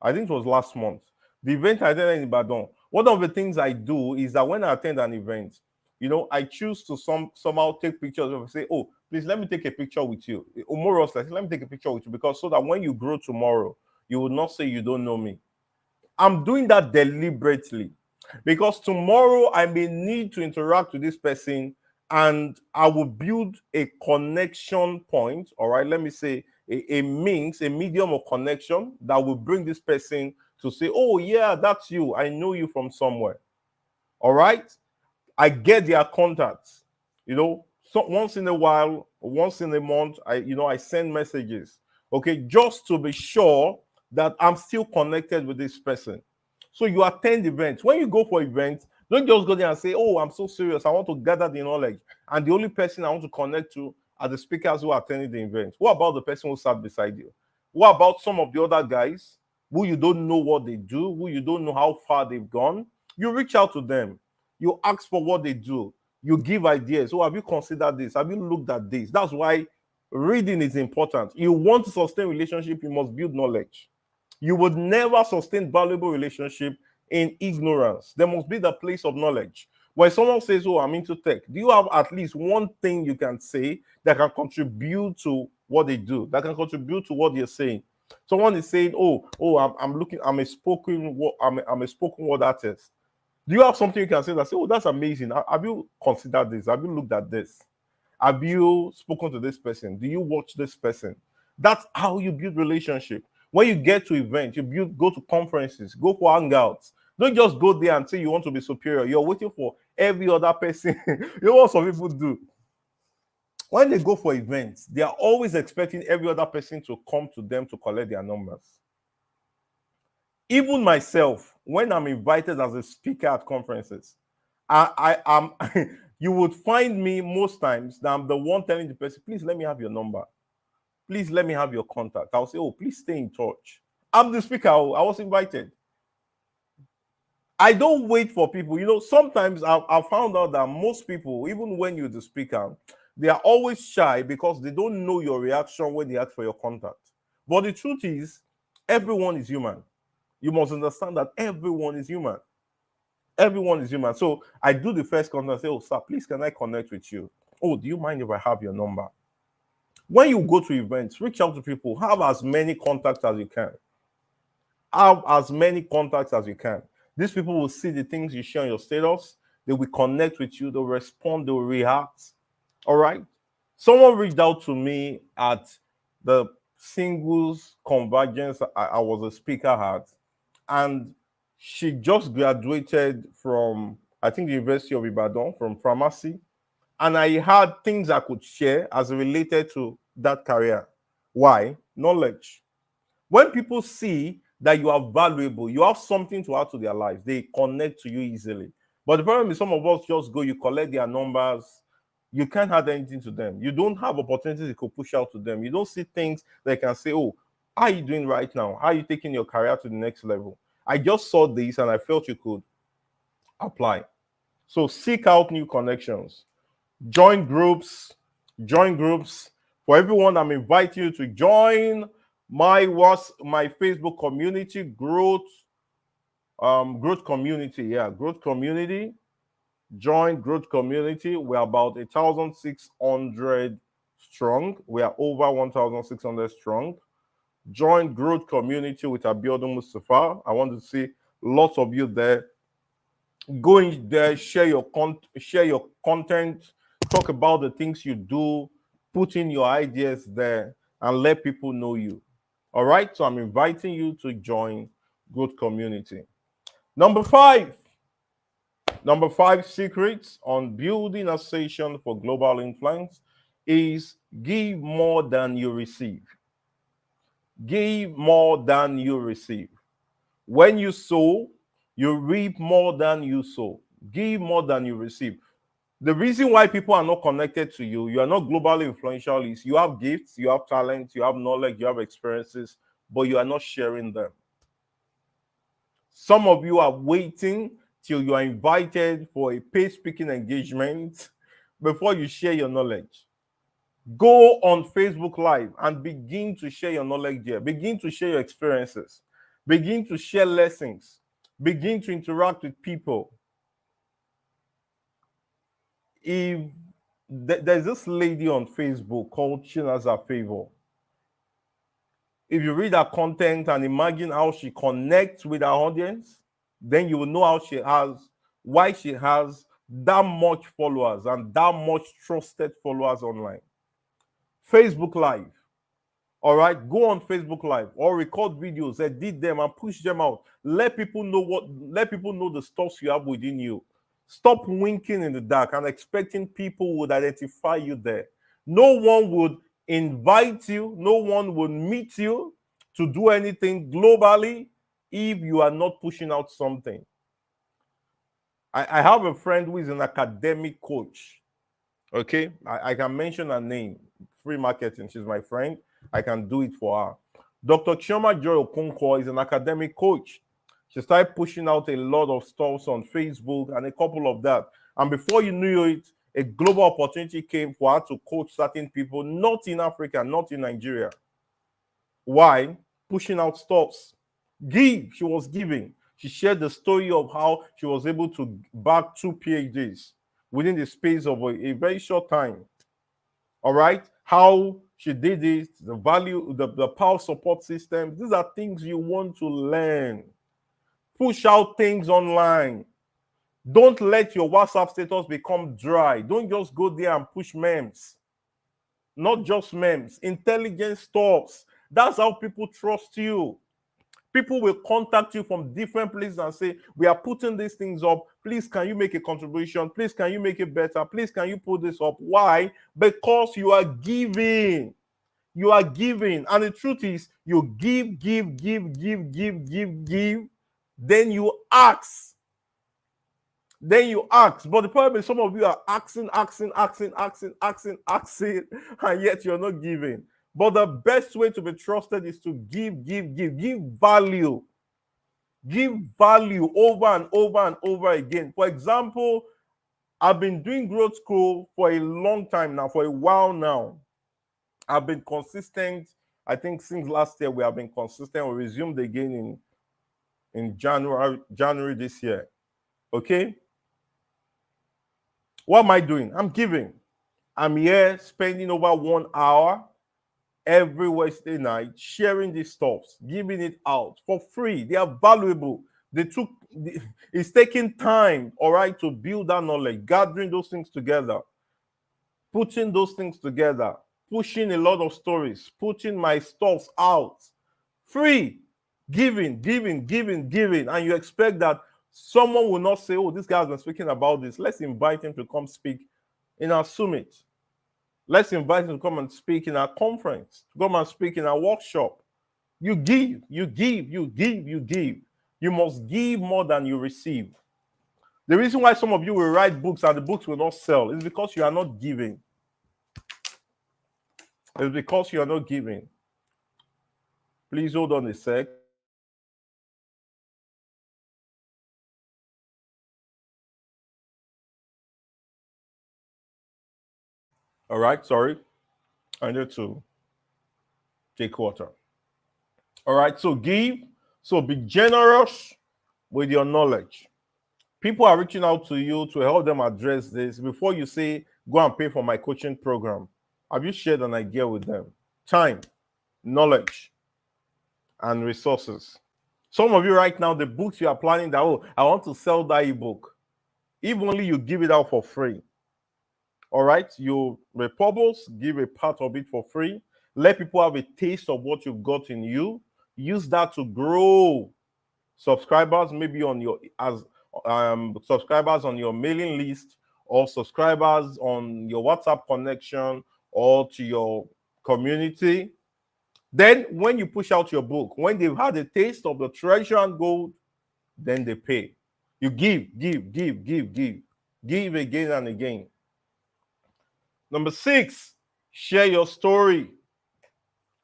[SPEAKER 1] I think it was last month. The event I attended in Ibadan, one of the things I do is that when I attend an event, I choose to somehow take pictures and say, "Oh, please let me take a picture with you." More or less, let me take a picture with you, because so that when you grow tomorrow, you will not say you don't know me. I'm doing that deliberately because tomorrow I may need to interact with this person and I will build a connection point. All right, let me say a medium of connection that will bring this person to say, "Oh, yeah, that's you. I know you from somewhere." All right, I get their contacts. So once in a while, once in a month, I send messages. Okay, just to be sure that I'm still connected with this person. So you attend events. When you go for events, don't just go there and say, "Oh, I'm so serious. I want to gather the knowledge." And the only person I want to connect to are the speakers who attended the event. What about the person who sat beside you? What about some of the other guys who you don't know what they do, who you don't know how far they've gone? You reach out to them. You ask for what they do. You give ideas. "Oh, have you considered this? Have you looked at this?" That's why Reading is important. You want to sustain relationship, you must build knowledge. You would never sustain valuable relationship in ignorance. There must be the place of knowledge. When someone says, "Oh, I'm into tech," do you have at least one thing you can say that can contribute to what they do, that can contribute to what you're saying? Someone is saying, I'm looking, I'm a spoken word artist. Do you have something you can say that say, "Oh, that's amazing. Have you considered this? Have you looked at this? Have you spoken to this person? Do you watch this person?" That's how you build relationship. When you get to events, go to conferences, go for hangouts. Don't just go there and say you want to be superior. You're waiting for every other person. You know what some people do? When they go for events, they are always expecting every other person to come to them to collect their numbers. Even myself, when I'm invited as a speaker at conferences, I am you would find me most times that I'm the one telling the person, "Please let me have your number. Please let me have your contact." I'll say, "Oh, please stay in touch." I'm the speaker. I was invited. I don't wait for people. Sometimes I found out that most people, even when you're the speaker, they are always shy because they don't know your reaction when they ask for your contact. But the truth is, everyone is human. You must understand that everyone is human. Everyone is human. So I do the first contact and say, "Oh, sir, please, can I connect with you? Oh, do you mind if I have your number?" When you go to events, reach out to people, have as many contacts as you can. Have as many contacts as you can. These people will see the things you share on your status. They will connect with you. They'll respond. They'll react. All right. Someone reached out to me at the singles convergence I was a speaker at, and she just graduated from, I think, the University of Ibadan, from pharmacy. And I had things I could share as related to that career. Why? Knowledge. When people see that you are valuable, you have something to add to their lives, they connect to you easily. But the problem is, some of us just go, you collect their numbers, you can't add anything to them. You don't have opportunities you could push out to them. You don't see things that can say, "Oh, how are you doing right now? How are you taking your career to the next level? I just saw this and I felt you could apply." So seek out new connections. Join groups. Join groups. For everyone, I'm inviting you to join my Facebook community, growth community. Yeah, growth community. Join growth community. We're about 1,600 strong. We are over 1,600 strong. Join growth community with Abiodun Mustapha. I want to see lots of you there. Go in there, share your content, talk about the things you do, put in your ideas there, and let people know you. All right, so I'm inviting you to join Growth Community. Number five secrets on building a station for global influence is give more than you receive. Give more than you receive. When you sow, you reap more than you sow. Give more than you receive. The reason why people are not connected to you, you are not globally influential, is you have gifts, you have talent, you have knowledge, you have experiences, but you are not sharing them. Some of you are waiting till you are invited for a paid speaking engagement before you share your knowledge. Go on Facebook Live and begin to share your knowledge there. Begin to share your experiences. Begin to share lessons. Begin to interact with people. If there's this lady on Facebook called Chinaza Favor. If you read her content and imagine how she connects with her audience, then you will know why she has that much followers and that much trusted followers online. Facebook Live. All right, go on Facebook Live or record videos, edit them, and push them out. Let people know the stuff you have within you. Stop winking in the dark and expecting people would identify you there. No one would invite you, no one would meet you to do anything globally if you are not pushing out something. I have a friend who is an academic coach. Okay, I can mention her name, free marketing. She's my friend. I can do it for her. Dr. Chioma Joy Okonkwo is an academic coach. She started pushing out a lot of stuff on Facebook and a couple of that. And before you knew it, a global opportunity came for her to coach certain people, not in Africa, not in Nigeria. Why? Pushing out stops. Give. She was giving. She shared the story of how she was able to back 2 PhDs within the space of a very short time. All right. How she did it, the value, the power support system. These are things you want to learn. Push out things online. Don't let your WhatsApp status become dry. Don't just go there and push memes. Not just memes, intelligent stuffs. That's how people trust you. People will contact you from different places and say, we are putting these things up. Please, can you make a contribution? Please, can you make it better? Please, can you put this up? Why? Because you are giving. You are giving. And the truth is, you give. Then you ask. But the problem is some of you are asking, and yet you're not giving. But the best way to be trusted is to give. Give value. Give value over and over and over again. For example, I've been doing growth school for a long time now, for a while now. I've been consistent. I think since last year we have been consistent. We resumed again in January this year. Okay? What am I doing? I'm giving. I'm here spending over 1 hour every Wednesday night sharing these stuffs, giving it out for free. They are valuable. It's taking time, all right, to build that knowledge, gathering those things together, putting those things together, pushing a lot of stories, putting my stuffs out. Free. Giving. And you expect that someone will not say, oh, this guy has been speaking about this. Let's invite him to come speak in our summit. Let's invite him to come and speak in our conference, to come and speak in our workshop. You give. You must give more than you receive. The reason why some of you will write books and the books will not sell is because you are not giving. It's because you are not giving. Please hold on a sec. All right, sorry. I need to take water. All right, so give. So be generous with your knowledge. People are reaching out to you to help them address this. Before you say, go and pay for my coaching program, have you shared an idea with them? Time, knowledge, and resources. Some of you right now, the books you are planning that, oh, I want to sell that ebook. If only you give it out for free. All right, you repurpose, give a part of it for free. Let people have a taste of what you've got in you. Use that to grow subscribers, maybe on your subscribers on your mailing list, or subscribers on your WhatsApp connection, or to your community. Then when you push out your book, when they've had a taste of the treasure and gold, then they pay. You give again and again. Number 6, share your story.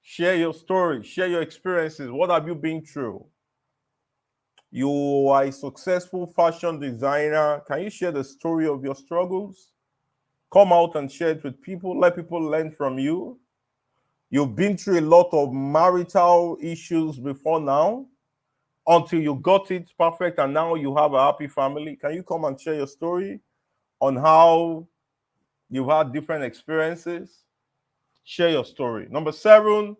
[SPEAKER 1] Share your story. Share your experiences. What have you been through? You are a successful fashion designer. Can you share the story of your struggles? Come out and share it with people. Let people learn from you. You've been through a lot of marital issues before now until you got it perfect and now you have a happy family. Can you come and share your story on how you've had different experiences? Share your story. Number 7,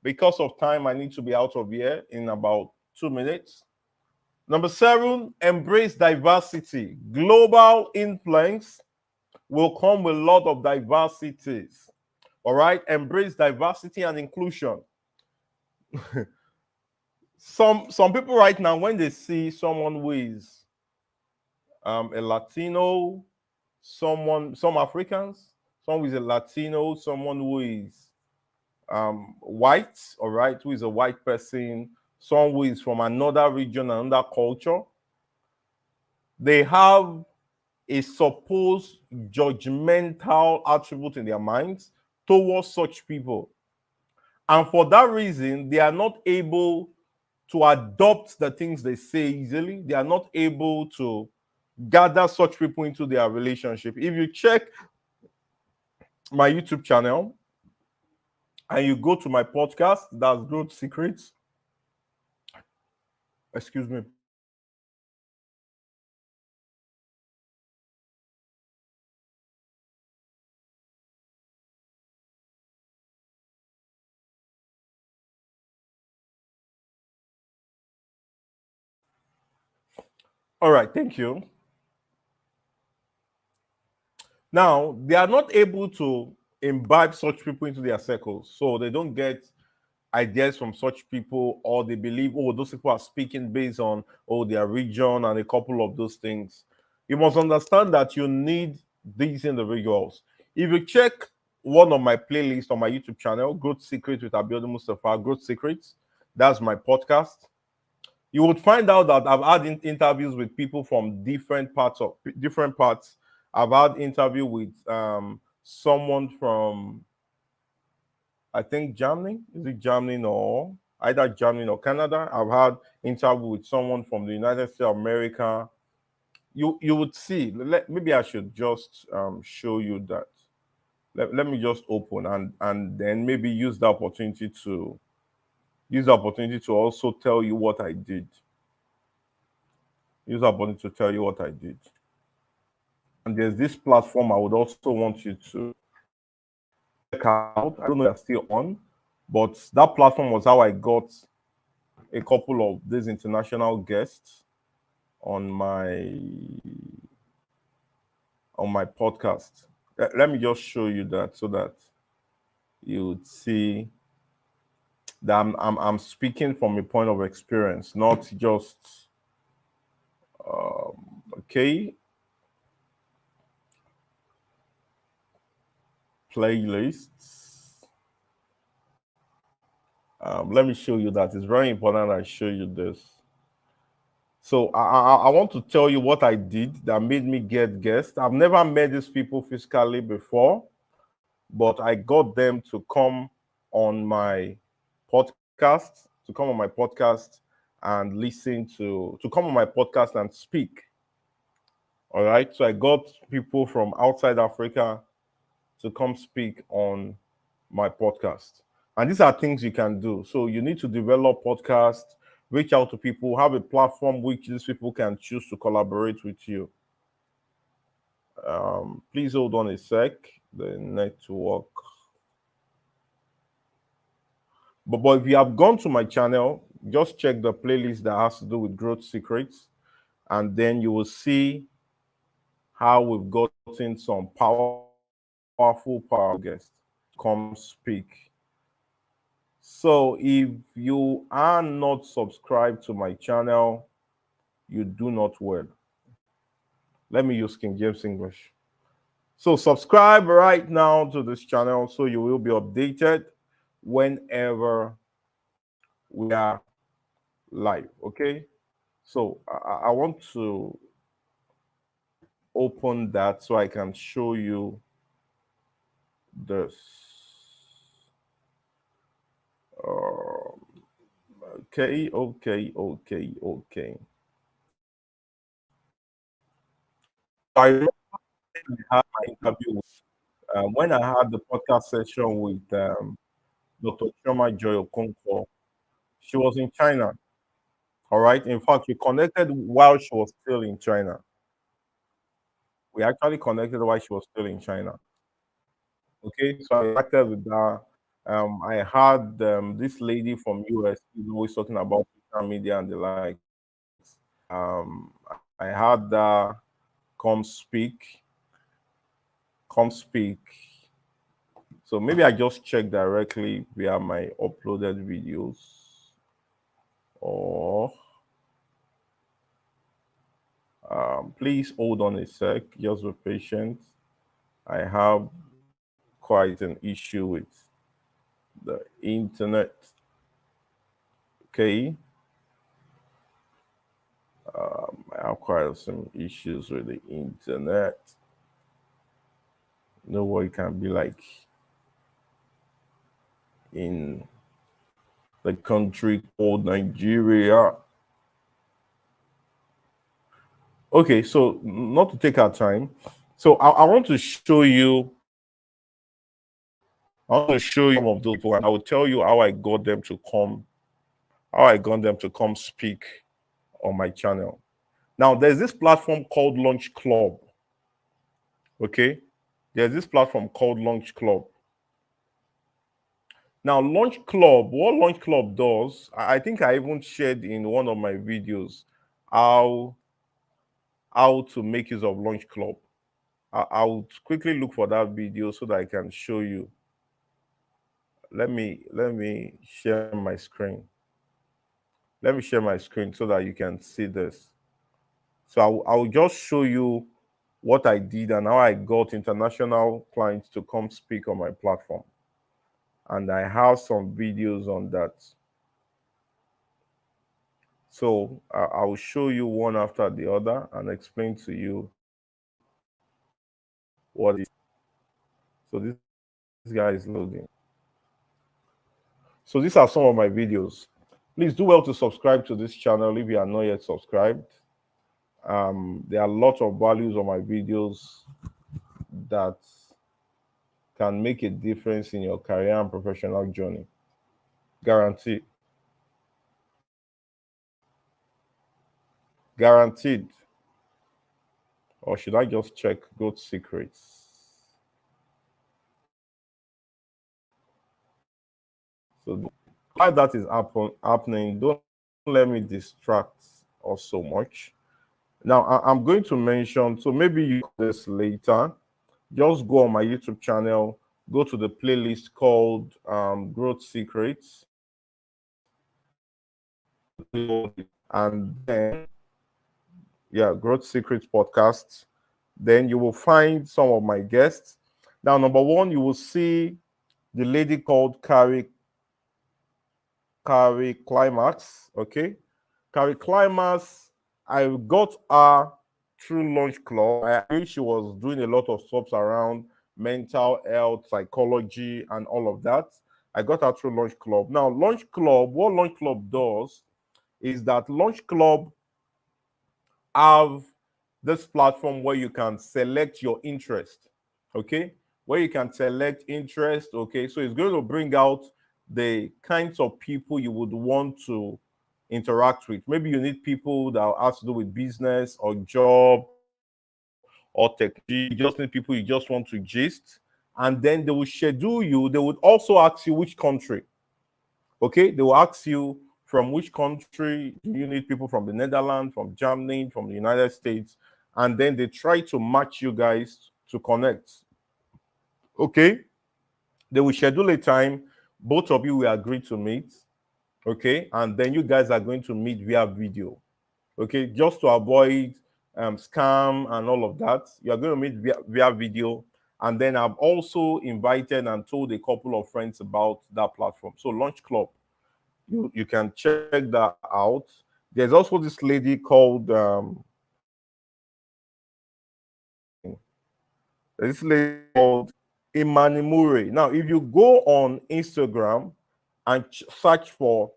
[SPEAKER 1] because of time, I need to be out of here in about 2 minutes. Number 7, embrace diversity. Global influence will come with a lot of diversities. All right, embrace diversity and inclusion. Some people right now, when they see someone who is a Latino, some Africans, someone who is a Latino, someone who is white, all right, who is a white person, someone who is from another region, another culture, they have a supposed judgmental attribute in their minds towards such people. And for that reason, they are not able to adopt the things they say easily. They are not able to gather such people into their relationship. If you check my YouTube channel and you go to my podcast, that's Growth Secrets. Excuse me. All right, thank you. Now, they are not able to imbibe such people into their circles, so they don't get ideas from such people, or they believe, oh, those people are speaking based on, oh, their region and a couple of those things. You must understand that you need these individuals. If you check one of my playlists on my YouTube channel, Growth Secrets with Abiodun Mustapha, Growth Secrets, that's my podcast, you would find out that I've had interviews with people from different parts. I've had interview with someone from, I think, Germany. Is it Germany or either Germany or Canada? I've had interview with someone from the United States of America. You would see. Maybe I should just show you that. Let me just open and then maybe use the opportunity to also tell you what I did. Use the opportunity to tell you what I did. And there's this platform I would also want you to check out. I don't know if they're still on, but that platform was how I got a couple of these international guests on my podcast. Let me just show you that so that you would see that I'm speaking from a point of experience, not just okay playlists. Let me show you that. It's very important I show you this. So I want to tell you what I did that made me get guests. I've never met these people physically before, but I got them to come on my podcast and listen to come on my podcast and speak. All right. So I got people from outside Africa to come speak on my podcast. And these are things you can do. So you need to develop podcasts, reach out to people, have a platform which these people can choose to collaborate with you. Please hold on a sec. The network. But if you have gone to my channel, just check the playlist that has to do with growth secrets, and then you will see how we've gotten some powerful guests come speak. So if you are not subscribed to my channel, you do not well. Let me use King James English. So subscribe right now to this channel so you will be updated whenever we are live. Okay. So I want to open that so I can show you this. Okay. I remember I had my interview when I had the podcast session with Dr. Choma Joy Okonkwo. She was in China. All right. In fact, we connected while she was still in China. We actually connected while she was still in China. Okay. So I connected with her. I had this lady from US who's always talking about social media and the likes. I had come speak, come speak. So maybe I just check directly via my uploaded videos, or please hold on a sec. Just be patient. I have quite an issue with the internet. Okay. I have quite some issues with the internet. You know what it can be like in the country called Nigeria. Okay, so not to take our time. So I want to show you. I want to show you some of those people, and I will tell you how I got them to come. How I got them to come speak on my channel. Now, there's this platform called Launch Club. Okay, there's this platform called Launch Club. Now, Launch Club, what Launch Club does, I think I even shared in one of my videos how how to make use of Launch Club. I'll quickly look for that video so that I can show you. Let me share my screen. Let me share my screen so that you can see this. So I'll just show you what I did and how I got international clients to come speak on my platform. And I have some videos on that. So I'll show you one after the other and explain to you what it is. So this guy is loading. So these are some of my videos. Please do well to subscribe to this channel if you are not yet subscribed. There are lots of values on my videos that can make a difference in your career and professional journey. Guaranteed. Guaranteed. Or should I just check growth secrets? So while that is happening, don't let me distract us so much. Now I'm going to mention, so maybe you this later. Just go on my YouTube channel, go to the playlist called Growth Secrets, and then Growth Secrets podcast. Then you will find some of my guests. Now, number one, you will see the lady called Carrie Climax. Okay, Carrie Climax. I got her through Launch Club. I think she was doing a lot of stuff around mental health, psychology, and all of that. I got her through Launch Club. Now, Launch Club, what Launch Club does is that Launch Club have this platform where you can select your interest. Okay, where you can select interest. Okay, so it's going to bring out the kinds of people you would want to interact with. Maybe you need people that have to do with business or job or technology. You just need people you just want to gist, and then they will schedule you. They would also ask you which country. Okay, they will ask you from which country. Do you need people from the Netherlands, from Germany, from the United States? And then they try to match you guys to connect. Okay, they will schedule a time. Both of you will agree to meet. Okay, and then you guys are going to meet via video. Okay, just to avoid scam and all of that, you are going to meet via video. And then I've also invited and told a couple of friends about that platform. So Launch Club, you can check that out. There's also this lady called this lady called Imanimure. Now, if you go on Instagram and search for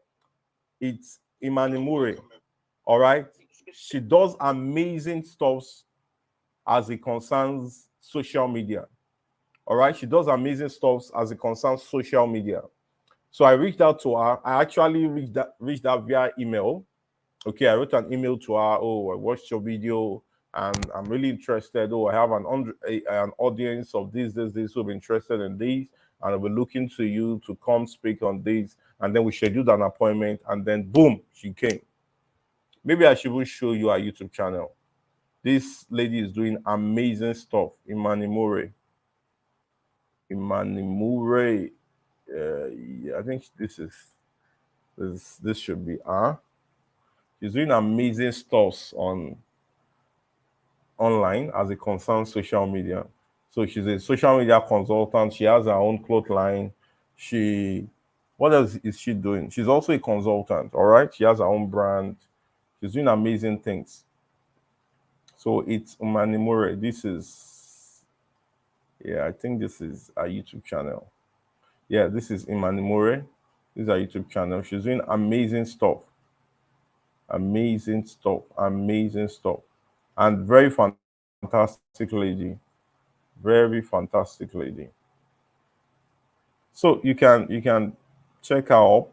[SPEAKER 1] it's Imanimure, all right, she does amazing stuff as it concerns social media. All right, she does amazing stuff as it concerns social media. So I reached out to her. I actually reached out via email. Okay, I wrote an email to her. Oh, I watched your video and I'm really interested. Oh, I have an audience of this who are interested in this, and I'll be looking to you to come speak on this. And then we scheduled an appointment, and then boom, she came. Maybe I should show you our YouTube channel. This lady is doing amazing stuff. Imanimure. Imanimure. Yeah, I think this should be her. She's doing amazing stuff on online as it concerns social media. So she's a social media consultant. She has her own cloth line. What else is she doing? She's also a consultant. All right, she has her own brand. She's doing amazing things. So it's Umanimure. I think this is a YouTube channel. Yeah, this is Imanimure. This is our YouTube channel. She's doing amazing stuff. Amazing stuff. Amazing stuff. and very fantastic lady. Very fantastic lady. So you can check her up.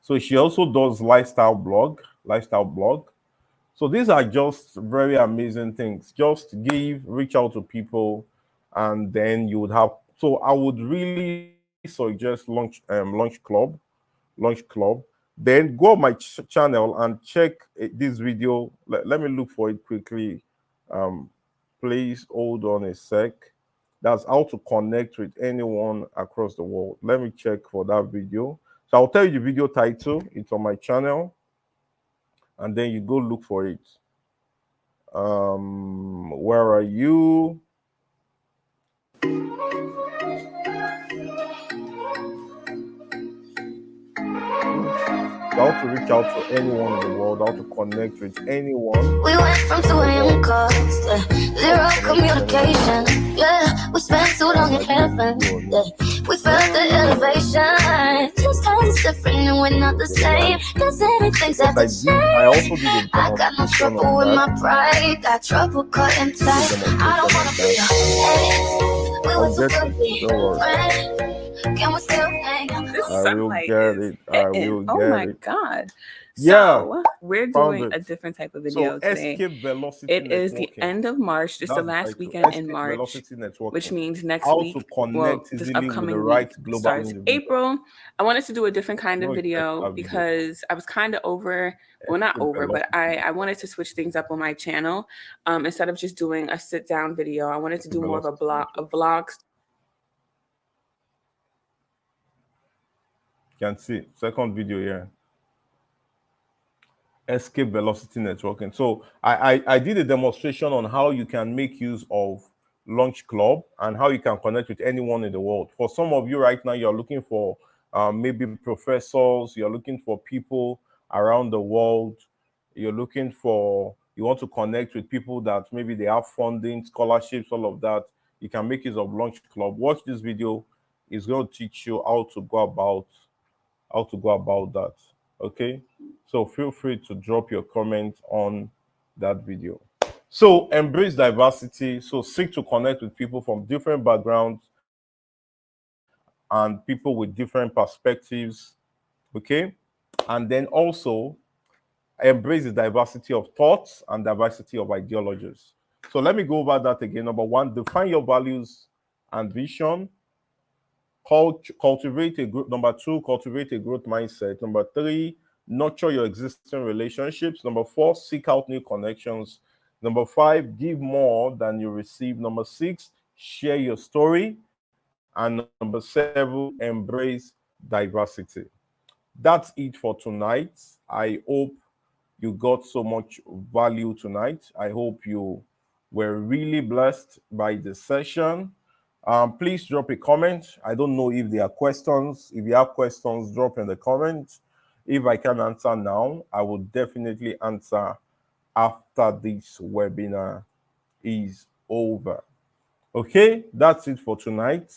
[SPEAKER 1] So she also does lifestyle blog. So these are just very amazing things. Just reach out to people, and then you would have. So I would really suggest launch club. Then go on my channel and check this video. Let me look for it quickly. Um, please hold on a sec. That's how to connect with anyone across the world. Let me check for that video. So I'll tell you the video title. It's on my channel, and then you go look for it. Where are you? How to reach out to anyone in the world, how to connect with anyone.
[SPEAKER 2] We went from 2 a.m. calls to zero communication. Yeah, we spent too long in heaven. Yeah, we felt the elevation. Sometimes different and we're not the same. Cause anything's at the same. I got no trouble with my pride. Got trouble cutting tight. I don't wanna be your ex. We were too good to be friends. Can we still hang out?
[SPEAKER 3] This
[SPEAKER 1] I will
[SPEAKER 3] sunlight
[SPEAKER 1] get
[SPEAKER 3] is
[SPEAKER 1] it. I
[SPEAKER 3] hitting.
[SPEAKER 1] will
[SPEAKER 3] Oh
[SPEAKER 1] get
[SPEAKER 3] my
[SPEAKER 1] it.
[SPEAKER 3] God.
[SPEAKER 1] Yeah,
[SPEAKER 3] So we're
[SPEAKER 1] found
[SPEAKER 3] doing a
[SPEAKER 1] it.
[SPEAKER 3] different type of video
[SPEAKER 1] So
[SPEAKER 3] today.
[SPEAKER 1] escape velocity
[SPEAKER 3] It is the
[SPEAKER 1] networking.
[SPEAKER 3] end of March, just the
[SPEAKER 1] That's the
[SPEAKER 3] last
[SPEAKER 1] title.
[SPEAKER 3] weekend in
[SPEAKER 1] Escape
[SPEAKER 3] March,
[SPEAKER 1] velocity
[SPEAKER 3] which
[SPEAKER 1] networking.
[SPEAKER 3] means next
[SPEAKER 1] How
[SPEAKER 3] week,
[SPEAKER 1] to
[SPEAKER 3] well,
[SPEAKER 1] connect
[SPEAKER 3] this
[SPEAKER 1] easily with the
[SPEAKER 3] upcoming
[SPEAKER 1] right
[SPEAKER 3] week
[SPEAKER 1] global
[SPEAKER 3] starts
[SPEAKER 1] individual.
[SPEAKER 3] April. I wanted to do a different kind of
[SPEAKER 1] No, check
[SPEAKER 3] video
[SPEAKER 1] that video.
[SPEAKER 3] because I was kind of over, well, not
[SPEAKER 1] Escape
[SPEAKER 3] over, but
[SPEAKER 1] velocity.
[SPEAKER 3] I wanted to switch things up on my channel. Instead of just doing a sit down video, I wanted to do more of a vlog.
[SPEAKER 1] You can see second video here. Escape velocity networking. So I did a demonstration on how you can make use of Launch Club and how you can connect with anyone in the world. For some of you right now, you're looking for maybe professors, you're looking for people around the world, you want to connect with people that maybe they have funding, scholarships, all of that. You can make use of Launch Club. Watch this video. It's going to teach you how to go about that. Okay, so feel free to drop your comment on that video. So embrace diversity. So seek to connect with people from different backgrounds and people with different perspectives. Okay, and then also embrace the diversity of thoughts and diversity of ideologies. So let me go over that again. Number one, define your values and vision. Cultivate a growth. Number two, cultivate a growth mindset. Number three, nurture your existing relationships. Number four, seek out new connections. Number five, give more than you receive. Number six, share your story. And number seven, embrace diversity. That's it for tonight. I hope you got so much value tonight. I hope you were really blessed by the session. Please drop a comment. I don't know if there are questions. If you have questions, drop in the comments. If I can answer now, I will definitely answer after this webinar is over. Okay, that's it for tonight.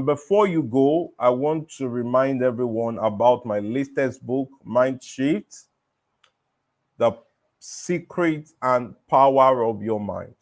[SPEAKER 1] Before you go, I want to remind everyone about my latest book, Mind Shift: The Secret and Power of Your Mind.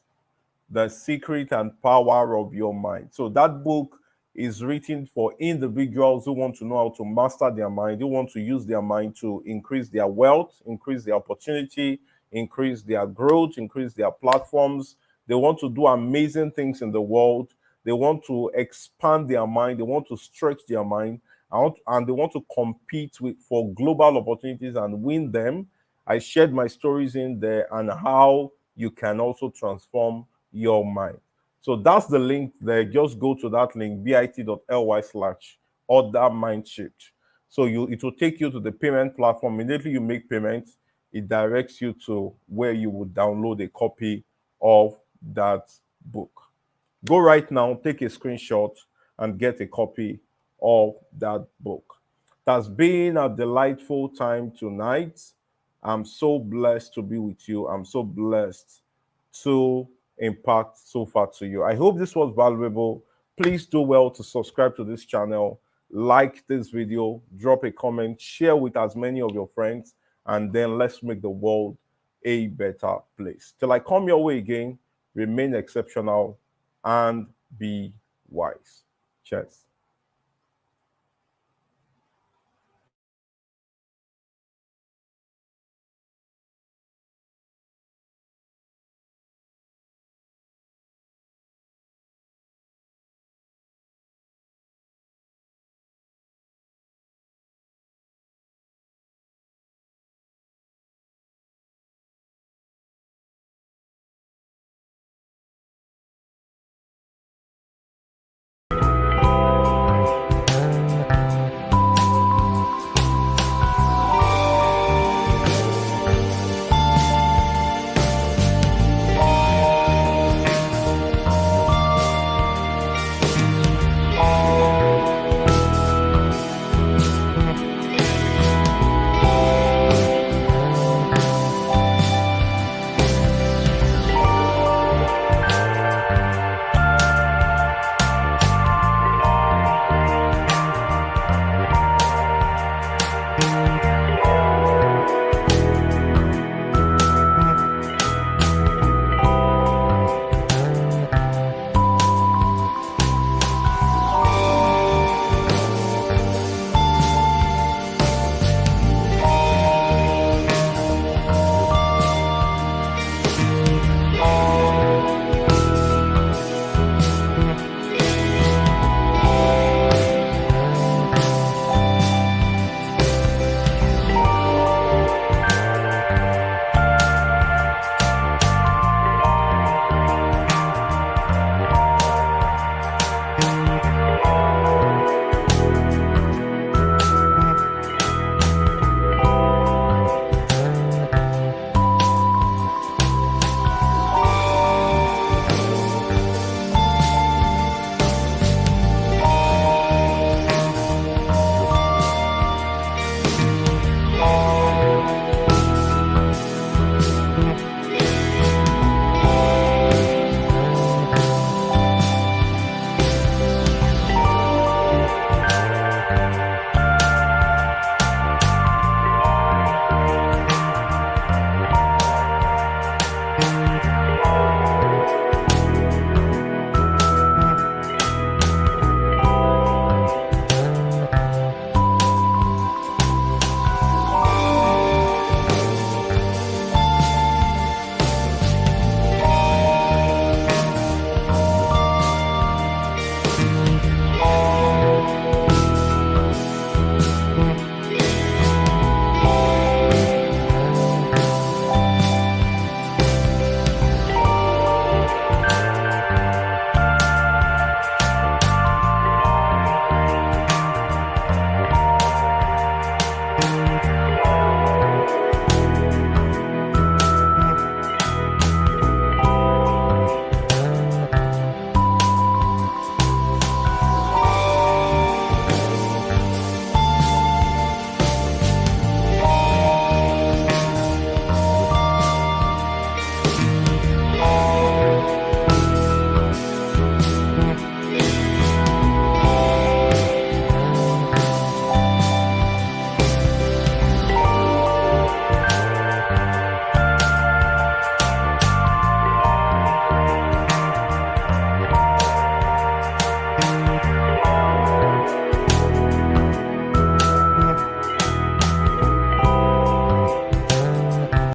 [SPEAKER 1] The Secret and Power of Your Mind. So that book is written for individuals who want to know how to master their mind, who want to use their mind to increase their wealth, increase their opportunity, increase their growth, increase their platforms. They want to do amazing things in the world. They want to expand their mind. They want to stretch their mind, and they want to compete for global opportunities and win them. I shared my stories in there and how you can also transform your mind. So that's the link there. Just go to that link, bit.ly/order mind shift. So it will take you to the payment platform. Immediately you make payments, it directs you to where you would download a copy of that book. Go right now, take a screenshot, and get a copy of that book. That's been a delightful time tonight. I'm so blessed to be with you. I'm so blessed to impact so far to you. I hope this was valuable. Please do well to subscribe to this channel, like this video, drop a comment, share with as many of your friends, and then let's make the world a better place. Till I come your way again, remain exceptional and be wise. Cheers.